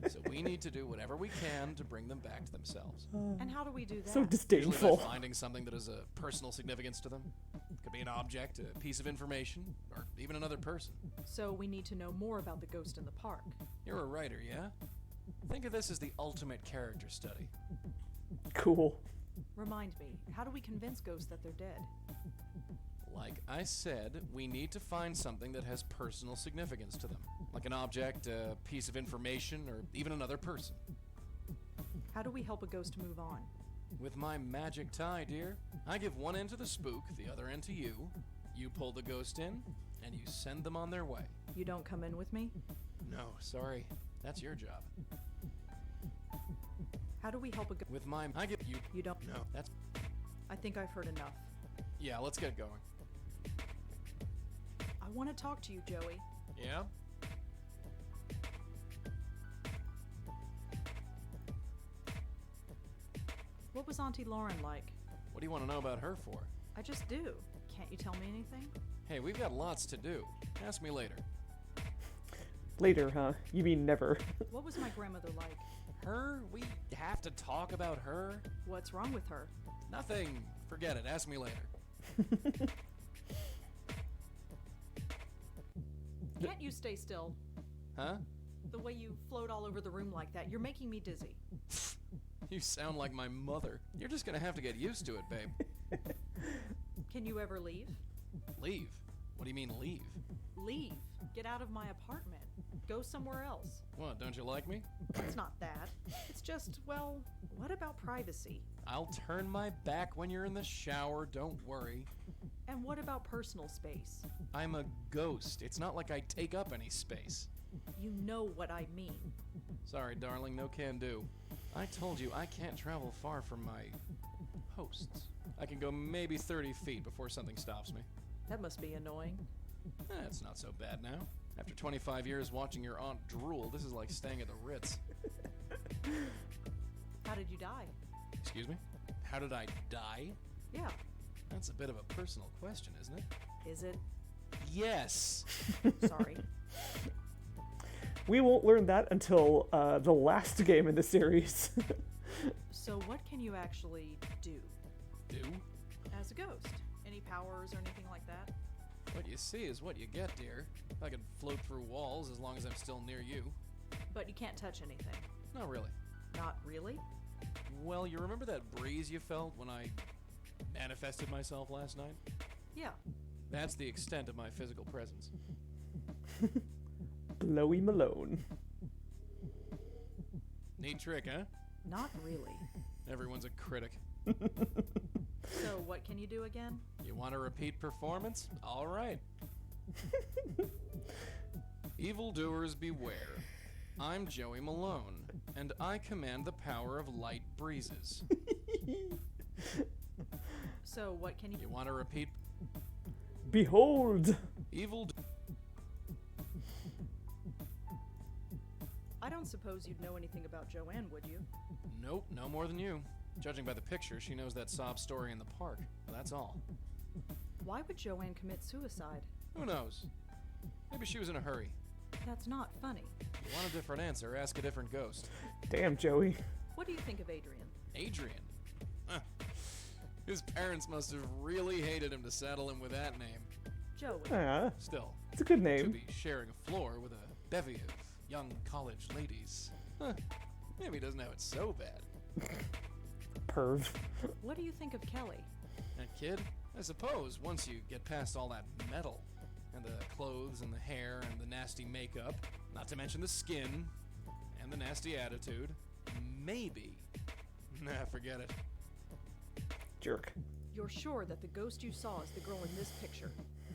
So we need to do whatever we can to bring them back to themselves. And how do we do that? So Usually disdainful. by finding something that has a personal significance to them. Could be an object, a piece of information, or even another person. So we need to know more about the ghost in the park. You're a writer, yeah? Think of this as the ultimate character study. Cool. Remind me, how do we convince ghosts that they're dead? Like I said, we need to find something that has personal significance to them. Like an object, a piece of information, or even another person. How do we help a ghost move on? With my magic tie, dear, I give one end to the spook, the other end to you. You pull the ghost in, and you send them on their way. You don't come in with me? No, sorry. That's your job. How do we help a ghost? With my... I give you... You don't... No, that's... I think I've heard enough. Yeah, let's get going. I want to talk to you, Joey. Yeah? What was Auntie Lauren like? What do you want to know about her for? I just do. Can't you tell me anything? Hey, we've got lots to do. Ask me later. Later, huh? You mean never. What was my grandmother like? Her? We have to talk about her? What's wrong with her? Nothing. Forget it. Ask me later. Can't you stay still? Huh? The way you float all over the room like that, you're making me dizzy. You sound like my mother. You're just gonna have to get used to it, babe. Can you ever leave? Leave? What do you mean, leave? Leave. Get out of my apartment. Go somewhere else. What, don't you like me? It's not that. It's just, well, what about privacy? I'll turn my back when you're in the shower, don't worry. And what about personal space? I'm a ghost. It's not like I take up any space. You know what I mean. Sorry, darling, no can do. I told you I can't travel far from my hosts. I can go maybe 30 feet before something stops me. That must be annoying. It's not so bad now. After 25 years watching your aunt drool, this is like staying at the Ritz. How did you die? Excuse me? How did I die? Yeah. That's a bit of a personal question, isn't it? Is it? Yes! Sorry. We won't learn that until the last game in the series. So what can you actually do? Do? As a ghost? Any powers or anything like that? What you see is what you get, dear. I can float through walls as long as I'm still near you. But you can't touch anything. Not really. Not really? Well, you remember that breeze you felt when I manifested myself last night? Yeah. That's the extent of my physical presence. Blowy Malone. Neat trick, huh? Not really. Everyone's a critic. So what can you do again? You want a repeat performance? All right. Evildoers beware. I'm Joey Malone, and I command the power of light breezes. So what can you... You want a repeat? Behold! Evil... I don't suppose you'd know anything about Joanne, would you? Nope, no more than you. Judging by the picture, she knows that sob story in the park. That's all. Why would Joanne commit suicide? Who knows? Maybe she was in a hurry. That's not funny. You want a different answer, ask a different ghost. Damn, Joey. What do you think of Adrian? Adrian? Huh. His parents must have really hated him to saddle him with that name. Joey. Ah, Still, it's a good to name. be sharing a floor with a bevy of young college ladies. Huh. Maybe he doesn't have it so bad. Perv. What do you think of Kelly? That kid? I suppose once you get past all that metal, and the clothes and the hair and the nasty makeup, not to mention the skin, and the nasty attitude, maybe. Nah, forget it. Jerk. You're sure that the ghost you saw is the girl in this picture?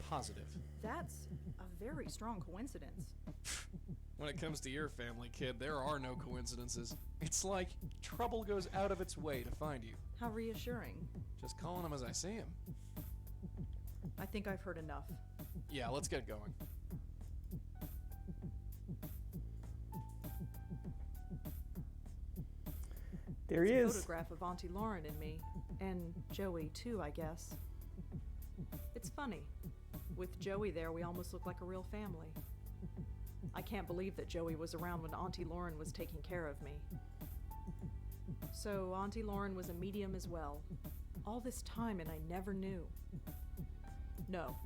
Positive. That's a very strong coincidence. When it comes to your family, kid, there are no coincidences. It's like trouble goes out of its way to find you. How reassuring. Just calling him as I see him. I think I've heard enough. Yeah, let's get going. There he It's a is. photograph of Auntie Lauren and me. And Joey, too, I guess. It's funny. With Joey there, we almost look like a real family. I can't believe that Joey was around when Auntie Lauren was taking care of me. So Auntie Lauren was a medium as well. All this time and I never knew. No,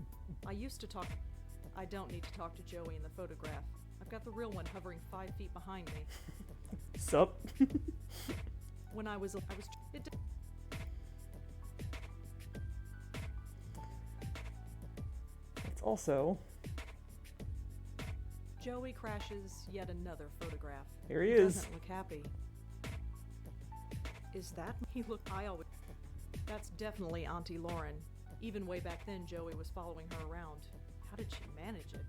I used to talk... I don't need to talk to Joey in the photograph. I've got the real one hovering 5 feet behind me. Sup? When it It's also... Joey crashes yet another photograph. Here he is. Doesn't look happy. Is that he look? I always. That's definitely Auntie Lauren. Even way back then, Joey was following her around. How did she manage it?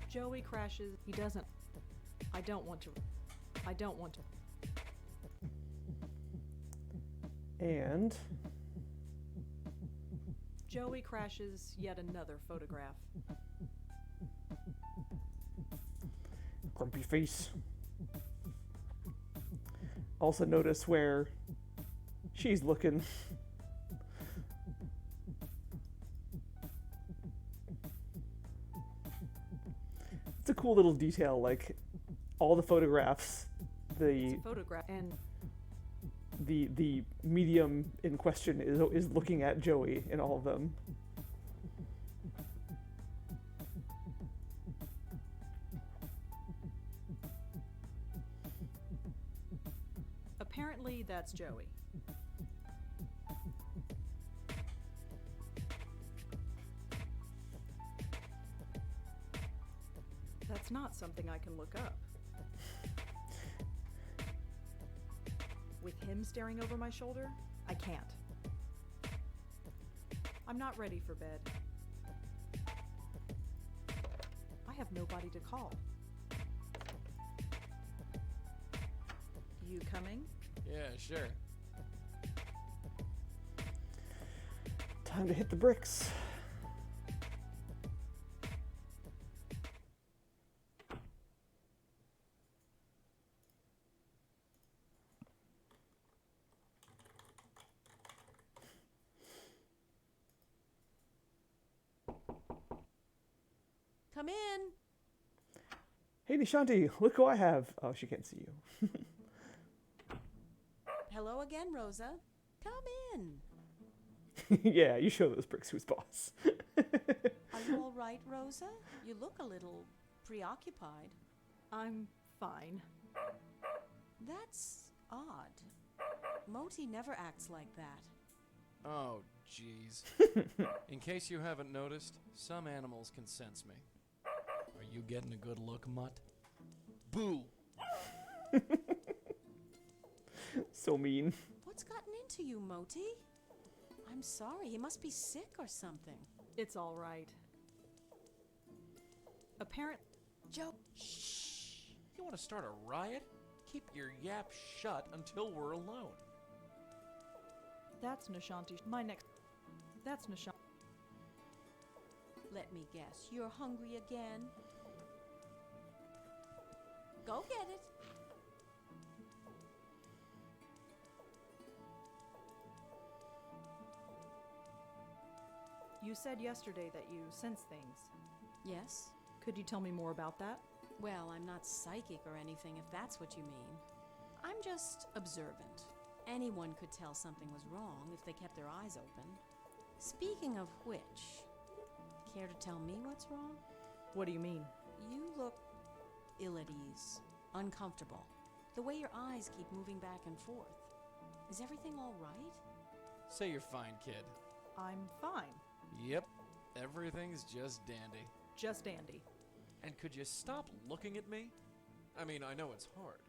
Joey crashes. He doesn't. I don't want to. And... Joey crashes yet another photograph. Grumpy face. Also notice where she's looking. It's a cool little detail, like all the photographs, the Photograph and the medium in question is looking at Joey in all of them. apparently that's Joey. That's not something I can look up. With him staring over my shoulder, I can't. I'm not ready for bed. I have nobody to call. You coming? Yeah, sure. Time to hit the bricks. Come in. Hey Nishanti, look who I have. Oh, she can't see you. Hello again, Rosa. Come in. Yeah, you show those bricks who's boss. Are you all right, Rosa? You look a little preoccupied. I'm fine. That's odd. Moti never acts like that. Oh, jeez. In case you haven't noticed, some animals can sense me. Are you getting a good look, Mutt? Boo! So mean. What's gotten into you, Moti? I'm sorry, he must be sick or something. It's all right. Apparent. Joe. Shh! You want to start a riot? Keep your yap shut until we're alone. That's Nishanti. That's Nishanti. Let me guess, you're hungry again? Go get it. You said yesterday that you sense things. Yes? Could you tell me more about that? Well, I'm not psychic or anything, if that's what you mean. I'm just observant. Anyone could tell something was wrong if they kept their eyes open. Speaking of which, care to tell me what's wrong? What do you mean? You look ill at ease, uncomfortable. The way your eyes keep moving back and forth. Is everything all right? Say you're fine, kid. I'm fine. Yep, everything's just dandy. Just Andy. And could you stop looking at me? I mean, I know it's hard.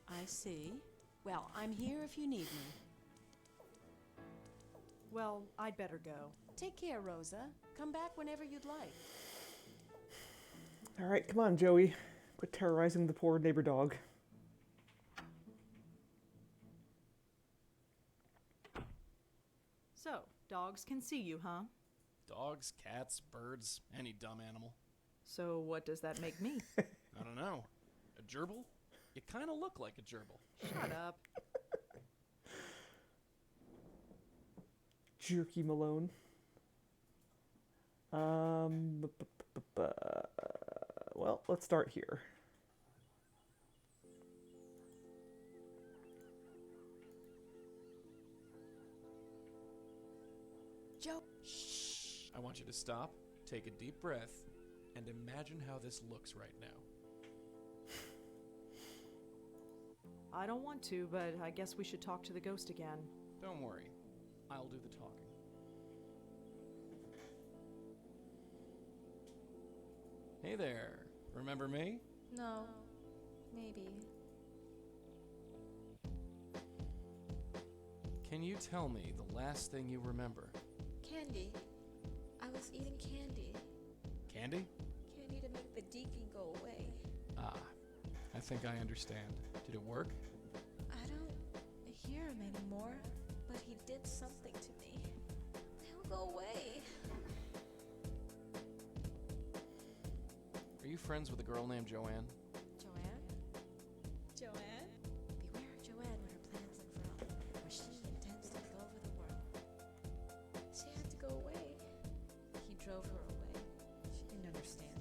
I see. Well, I'm here if you need me. Well, I'd better go. Take care, Rosa. Come back whenever you'd like. All right, come on, Joey. Quit terrorizing the poor neighbor dog. So, dogs can see you, huh? Dogs, cats, birds, any dumb animal. So, what does that make me? I don't know. A gerbil? You kind of look like a gerbil. Shut up. Jerky Malone. Well, let's start here. Joe. Shh! I want you to stop, take a deep breath, and imagine how this looks right now. I don't want to, but I guess we should talk to the ghost again. Don't worry. I'll do the talking. Hey there. Remember me? No. Maybe. Can you tell me the last thing you remember? Candy. I was eating candy. Candy? Candy to make the deacon go away. Ah, I think I understand. Did it work? I don't hear him anymore, but he did something to me. He'll go away. Are you friends with a girl named Joanne? Joanne? Joanne? Beware of Joanne when her plans unfurl, for she intends to take over the world. She had to go away. He drove her away. She didn't understand.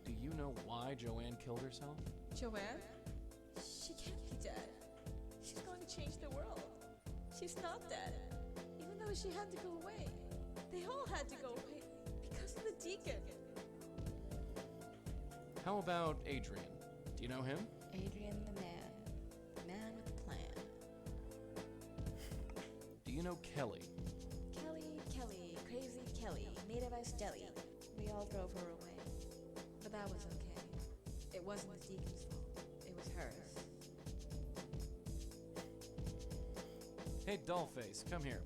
Do you know why Joanne killed herself? Joanne? She can't be dead. She's going to change the world. She's not dead. Even though she had to go away. They all had to go away because of the deacon. How about Adrian? Do you know him? Adrian the man. The man with a plan. Do you know Kelly? Kelly, crazy Kelly, made of ice jelly. We all drove her away. But that was okay. It wasn't the deacon's fault. It was hers. Hey, Dollface, come here.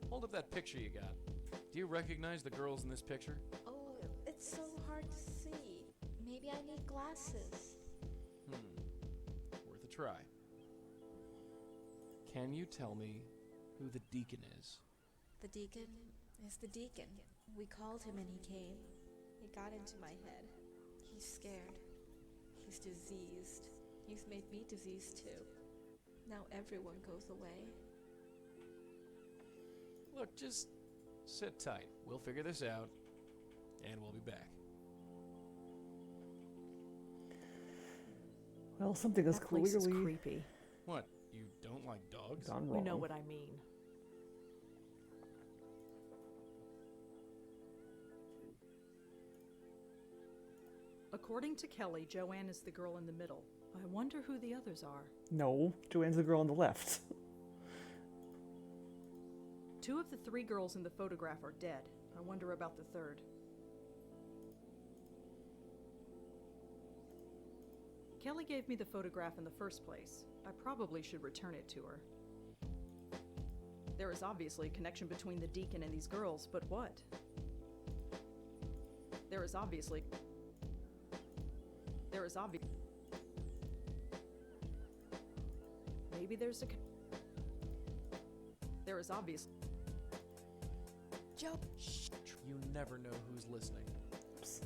Hold up that picture you got. Do you recognize the girls in this picture? Oh, it's so hard to see. Maybe I need glasses. Worth a try. Can you tell me who the deacon is? The deacon is the deacon. We called him and he came. He got into my head. He's scared. He's diseased. He's made me diseased too. Now everyone goes away. Look, just sit tight. We'll figure this out, and we'll be back. Well, something is That place clearly is creepy. What, you don't like dogs? gone You wrong. know what I mean. According to Kelly, Joanne is the girl in the middle. I wonder who the others are. No, Joanne's the girl on the left. 2 of the 3 girls in the photograph are dead. I wonder about the third. Kelly gave me the photograph in the first place. I probably should return it to her. There is obviously a connection between the deacon and these girls, but what? There is obviously... Maybe there's a... There is obvious... Joe, Shh. You never know who's listening. Oops.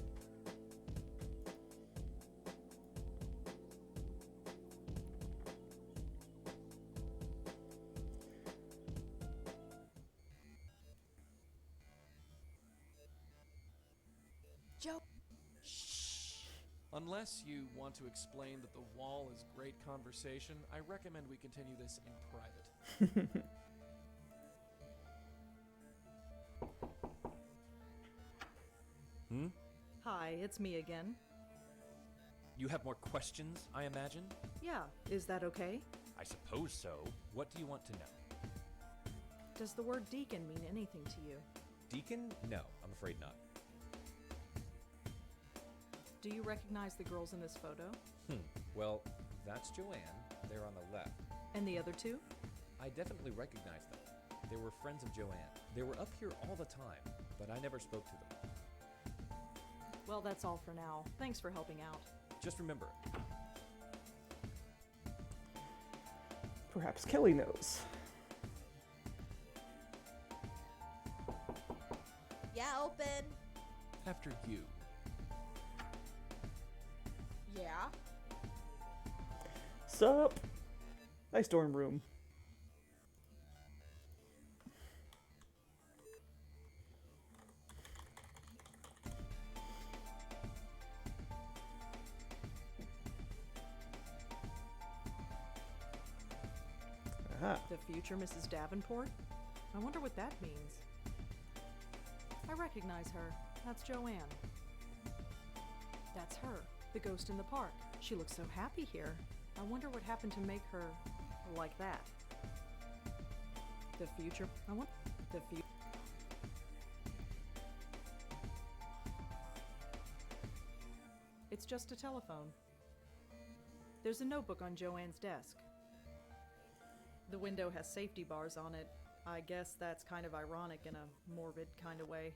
Joe. Unless you want to explain that the wall is great conversation, I recommend we continue this in private. Hi, it's me again. You have more questions, I imagine? Yeah, is that okay? I suppose so. What do you want to know? Does the word deacon mean anything to you? Deacon? No, I'm afraid not. Do you recognize the girls in this photo? Well, that's Joanne. They're on the left. And the other 2? I definitely recognize them. They were friends of Joanne. They were up here all the time, but I never spoke to them. Well, that's all for now. Thanks for helping out. Just remember, Perhaps Kelly knows. Yeah, open. After you. Yeah. Sup? Nice dorm room. Ah, The future Mrs. Davenport? I wonder what that means. I recognize her. That's Joanne. That's her, the ghost in the park. She looks so happy here. I wonder what happened to make her like that. The future. I want the future. It's just a telephone. There's a notebook on Joanne's desk. The window has safety bars on it. I guess that's kind of ironic in a morbid kind of way.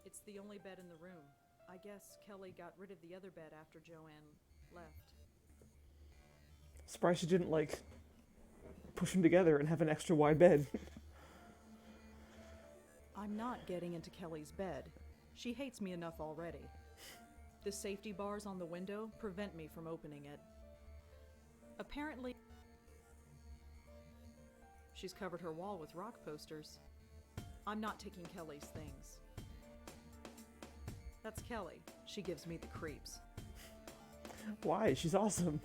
It's the only bed in the room. I guess Kelly got rid of the other bed after Joanne left. surprised she didn't, like, push them together and have an extra wide bed. I'm not getting into Kelly's bed. She hates me enough already. The safety bars on the window prevent me from opening it. Apparently, she's covered her wall with rock posters. I'm not taking Kelly's things. That's Kelly. She gives me the creeps. Why? She's awesome.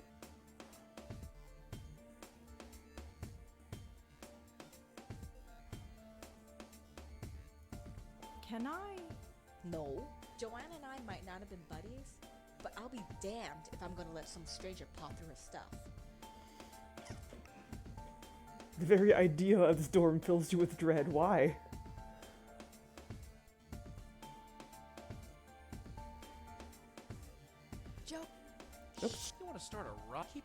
Can I? No. Joanne and I might not have been buddies, but I'll be damned if I'm gonna let some stranger paw through her stuff. The very idea of this dorm fills you with dread. Why? Joe. Oops. You want to start a rocky?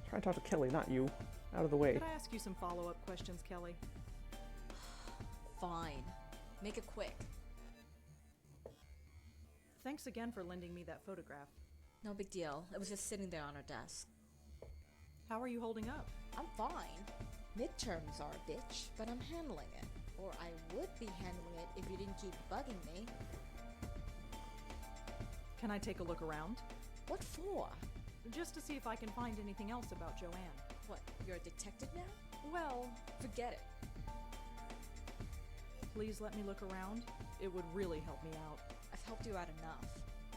Try to talk to Kelly, not you. Out of the way. Could I ask you some follow-up questions, Kelly? Fine. Make it quick. Thanks again for lending me that photograph. No big deal. It was just sitting there on her desk. How are you holding up? I'm fine. Midterms are a bitch, but I'm handling it. Or I would be handling it if you didn't keep bugging me. Can I take a look around? What for? Just to see if I can find anything else about Joanne. What, you're a detective now? Well, Forget it. please let me look around. It would really help me out. I've helped you out enough.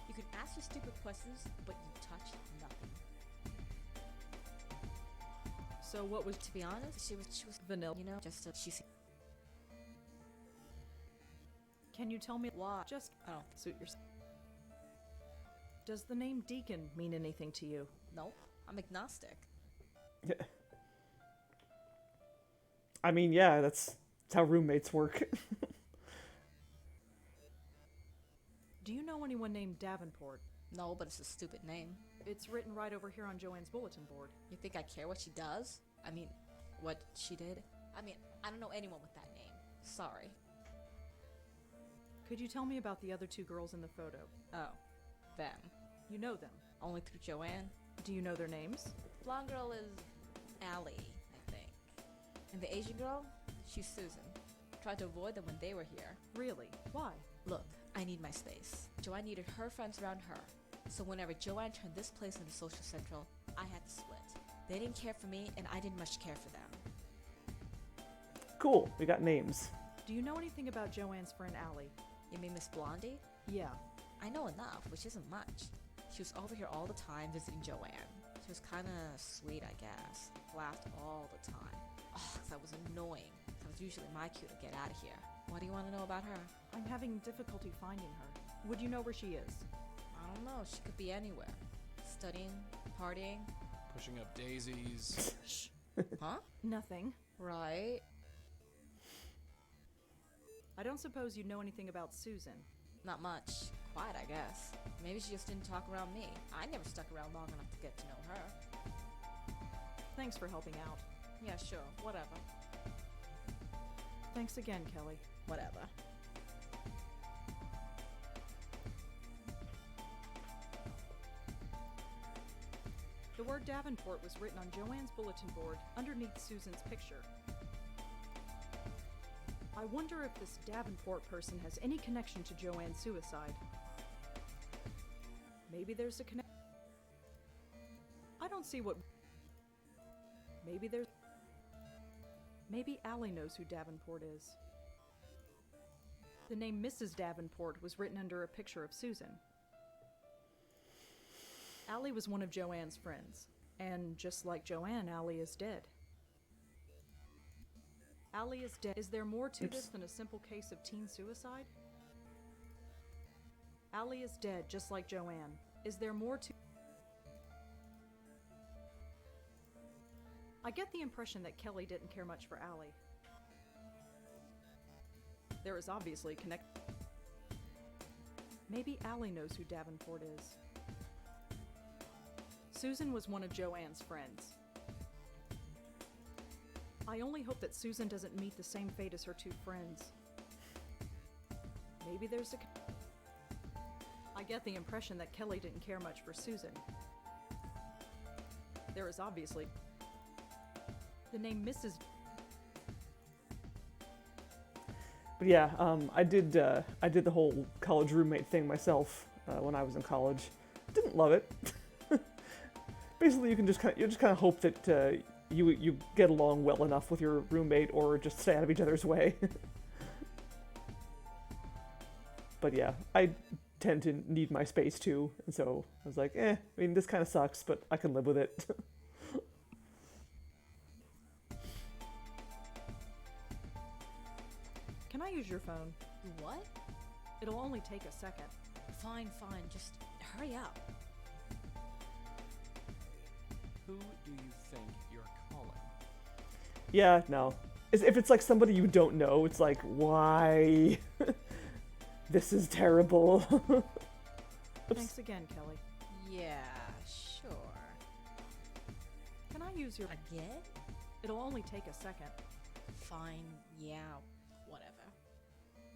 You can ask your stupid questions, but you touch nothing. So what was To be honest, she was vanilla? you know, just she's Can you tell me why? just Oh, suit yourself? Does the name Deacon mean anything to you? Nope, I'm agnostic. I mean, yeah, that's how roommates work. Do you know anyone named Davenport? No, but it's a stupid name. It's written right over here on Joanne's bulletin board. You think I care what she does? I mean, what she did? I mean, I don't know anyone with that name. Sorry. Could you tell me about the other two girls in the photo? Oh, them. You know them. Only through Joanne. Do you know their names? Blonde girl is Allie, I think. And the Asian girl, she's Susan. Tried to avoid them when they were here. Really? Why? Look, I need my space. Joanne needed her friends around her. So whenever Joanne turned this place into social central, I had to split. They didn't care for me, and I didn't much care for them. Cool, we got names. Do you know anything about Joanne's friend Allie? You mean Miss Blondie? Yeah. I know enough, which isn't much. She was over here all the time visiting Joanne. She was kinda sweet, I guess. Laughed all the time. Oh, that was annoying. That was usually my cue to get out of here. What do you want to know about her? I'm having difficulty finding her. Would you know where she is? I don't know. She could be anywhere. Studying, partying. Pushing up daisies. Huh? Nothing. Right. I don't suppose you know anything about Susan. Not much. Quiet, I guess. Maybe she just didn't talk around me. I never stuck around long enough to get to know her. Thanks for helping out. Yeah, sure. Whatever. Thanks again, Kelly. Whatever. The word Davenport was written on Joanne's bulletin board underneath Susan's picture. I wonder if this Davenport person has any connection to Joanne's suicide. Maybe there's a connection. I don't see what. Maybe Allie knows who Davenport is. The name Mrs. Davenport was written under a picture of Susan. Allie was one of Joanne's friends, and just like Joanne, Allie is dead. Allie is dead. Is there more to this than a simple case of teen suicide? Allie is dead, just like Joanne. Is there more to... I get the impression that Kelly didn't care much for Allie. There is obviously connect... Maybe Allie knows who Davenport is. Susan was one of Joanne's friends. I only hope that Susan doesn't meet the same fate as her two friends. Maybe there's a... I get the impression that Kelly didn't care much for Susan. There is obviously... The name Mrs. But yeah, I did the whole college roommate thing myself when I was in college. Didn't love it. Basically, you just kind of hope that you get along well enough with your roommate, or just stay out of each other's way. But yeah, I tend to need my space too, and so I was like, I mean, this kind of sucks, but I can live with it. Can I use your phone? What? It'll only take a second. Fine, just hurry up. Who do you think you're calling? Yeah, no. If it's like somebody you don't know, it's like, why? This is terrible. Thanks again, Kelly. Yeah, sure. Can I use your... Again? It'll only take a second. Fine, yeah, whatever.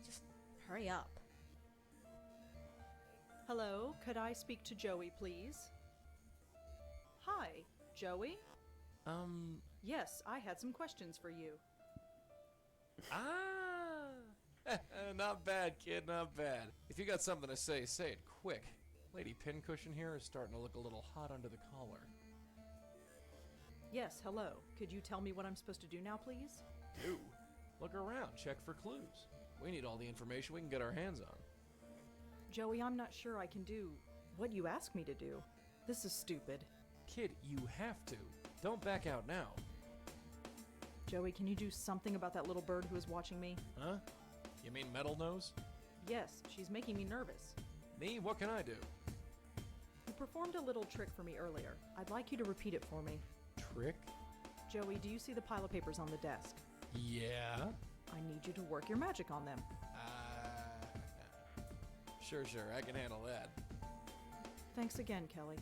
Just hurry up. Hello, could I speak to Joey, please? Hi, Joey? Yes, I had some questions for you. Not bad, kid, not bad. If you got something to say it quick. Lady Pincushion here is starting to look a little hot under the collar. Yes, hello. Could you tell me what I'm supposed to do now, please? Do? Look around, check for clues. We need all the information we can get our hands on. Joey, I'm not sure I can do what you ask me to do. This is stupid. Kid, you have to. Don't back out now. Joey, can you do something about that little bird who is watching me? Huh? You mean Metal Nose? Yes, she's making me nervous. Me? What can I do? performed a little trick for me earlier. I'd like you to repeat it for me. Trick? Joey, do you see the pile of papers on the desk? Yeah? I need you to work your magic on them. Sure, I can handle that. Thanks again, Kelly.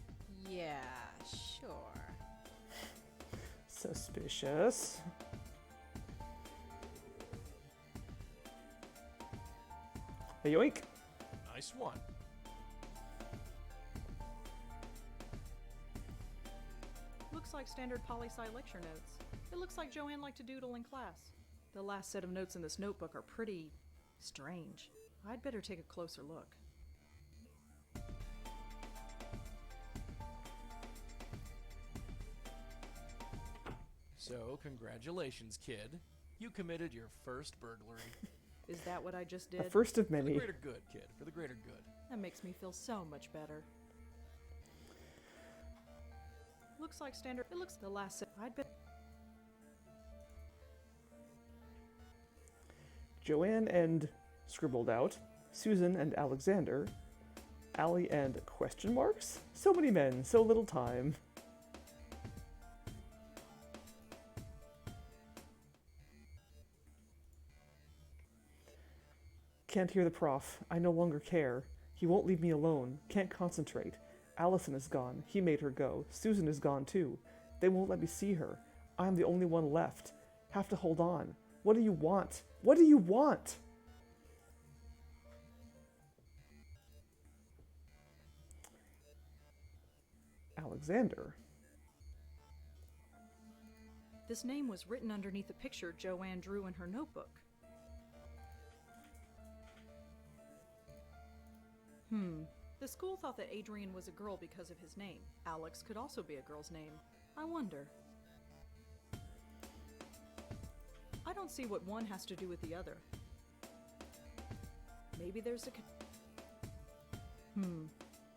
Yeah, sure. Suspicious. Hey, yoink. Nice one. Looks like standard poli-sci lecture notes. It looks like Joanne liked to doodle in class. The last set of notes in this notebook are pretty strange. I'd better take a closer look. So, congratulations, kid. You committed your first burglary. Is that what I just The did? first of For the many. greater good, kid. For the greater good. That makes me feel so much better. Looks like standard. It looks the last set. I'd bet. Joanne and scribbled out, Susan and Alexander, Allie and question marks? So many men, so little time. Can't hear the prof. I no longer care. He won't leave me alone. Can't concentrate. Allison is gone. He made her go. Susan is gone too. They won't let me see her. I'm the only one left. Have to hold on. What do you want? What do you want? Alexander. This name was written underneath a picture Joanne drew in her notebook. The school thought that Adrian was a girl because of his name. Alex could also be a girl's name. I wonder. I don't see what one has to do with the other. Maybe there's a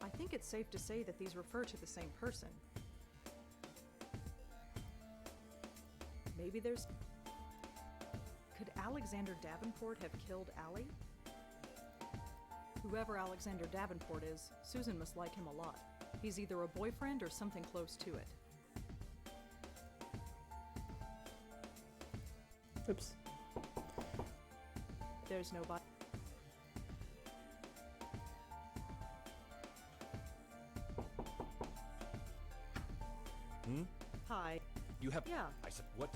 I think it's safe to say that these refer to the same person. Maybe there's... Could Alexander Davenport have killed Allie? Whoever Alexander Davenport is, Susan must like him a lot. He's either a boyfriend or something close to it. Oops. There's nobody. Hi. You have... Yeah. I said, what?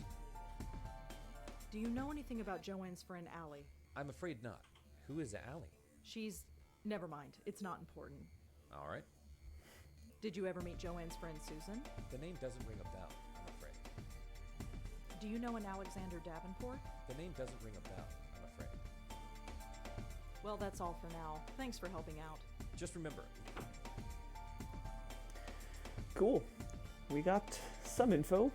Do you know anything about Joanne's friend Allie? I'm afraid not. Who is Allie? She's... Never mind. It's not important. All right. Did you ever meet Joanne's friend Susan? The name doesn't ring a bell, I'm afraid. Do you know an Alexander Davenport? The name doesn't ring a bell, I'm afraid. Well, that's all for now. Thanks for helping out. Just remember... Cool. We got some info.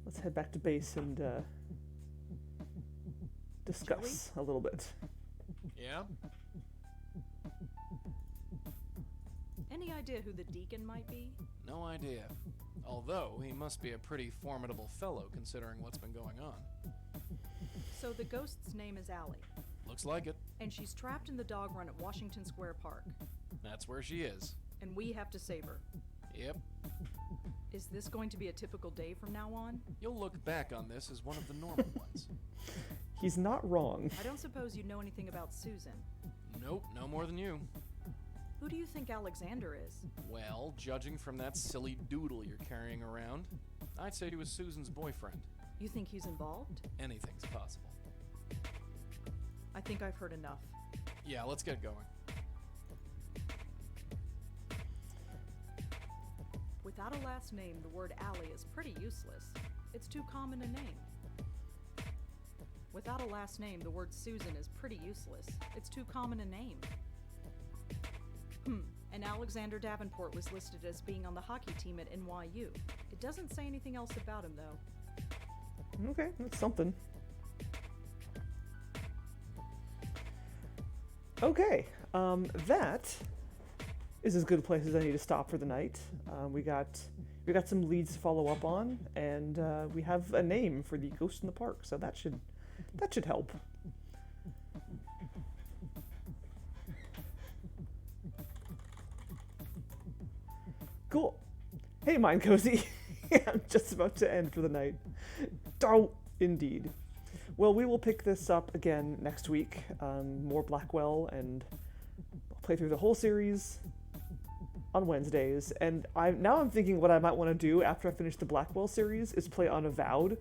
Let's head back to base and discuss a little bit. Yeah? Any idea who the deacon might be? No idea. Although, he must be a pretty formidable fellow considering what's been going on. So the ghost's name is Allie, Looks like it. and she's trapped in the dog run at Washington Square Park, That's where she is. and we have to save her. Yep. Is this going to be a typical day from now on? You'll look back on this as one of the normal ones. He's not wrong. I don't suppose you know anything about Susan. Nope, no more than you. Who do you think Alexander is? Well, judging from that silly doodle you're carrying around, I'd say he was Susan's boyfriend. You think he's involved? Anything's possible. I think I've heard enough. Yeah, let's get going. Without a last name, the word Allie is pretty useless. It's too common a name. Without a last name, the word Susan is pretty useless. It's too common a name. And Alexander Davenport was listed as being on the hockey team at NYU. It doesn't say anything else about him, though. Okay, that's something. Okay, that is as good a place as I need to stop for the night. We got we got some leads to follow up on, and we have a name for the ghost in the park, so that should help. Cool. Hey, Mind Cozy. I'm just about to end for the night. Oh, indeed. Well, we will pick this up again next week. More Blackwell, and I'll play through the whole series on Wednesdays. And I'm thinking what I might want to do after I finish the Blackwell series is play Unavowed,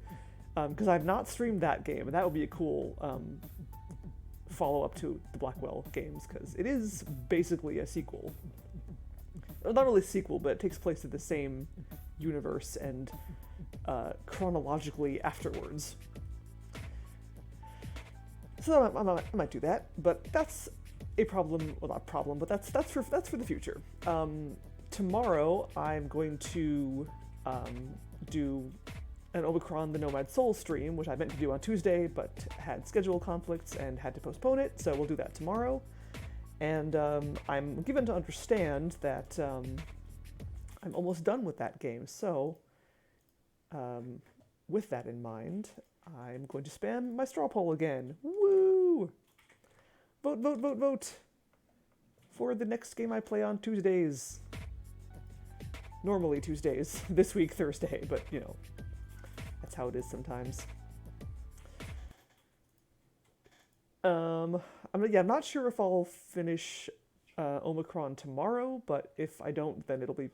because I've not streamed that game, and that would be a cool follow-up to the Blackwell games, because it is basically a sequel. Well, not really a sequel, but it takes place in the same universe and chronologically afterwards. So I might do that, but that's a problem. Well, not a problem, but that's for the future. Tomorrow I'm going to do an Omicron the Nomad Soul stream, which I meant to do on Tuesday, but had schedule conflicts and had to postpone it. So we'll do that tomorrow. And I'm given to understand that I'm almost done with that game. So with that in mind, I'm going to spam my straw poll again. Woo! Vote, vote, vote, vote for the next game I play on Tuesdays. Normally Tuesdays. This week, Thursday, but you know, that's how it is sometimes. I'm not sure if I'll finish Omicron tomorrow, but if I don't, then it'll be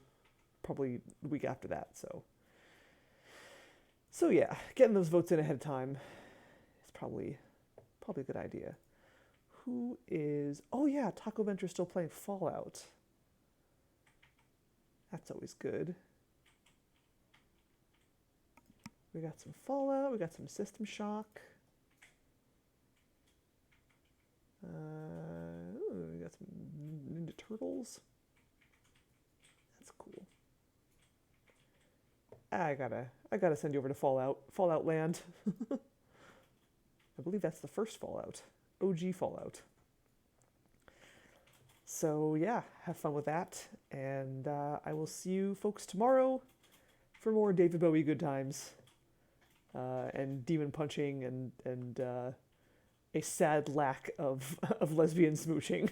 probably the week after that, So yeah, getting those votes in ahead of time is probably a good idea. Who is... Oh yeah, Taco Venture's still playing Fallout. That's always good. We got some Fallout, we got some System Shock. We got some Ninja Turtles. That's cool. I gotta send you over to Fallout Land. I believe that's the first Fallout. OG Fallout. So yeah, have fun with that, and I will see you folks tomorrow for more David Bowie good times, and demon punching, and a sad lack of lesbian smooching,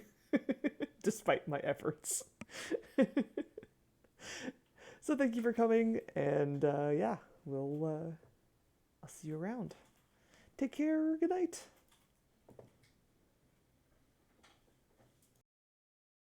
despite my efforts. So thank you for coming, and yeah, I'll see you around. Take care, good night.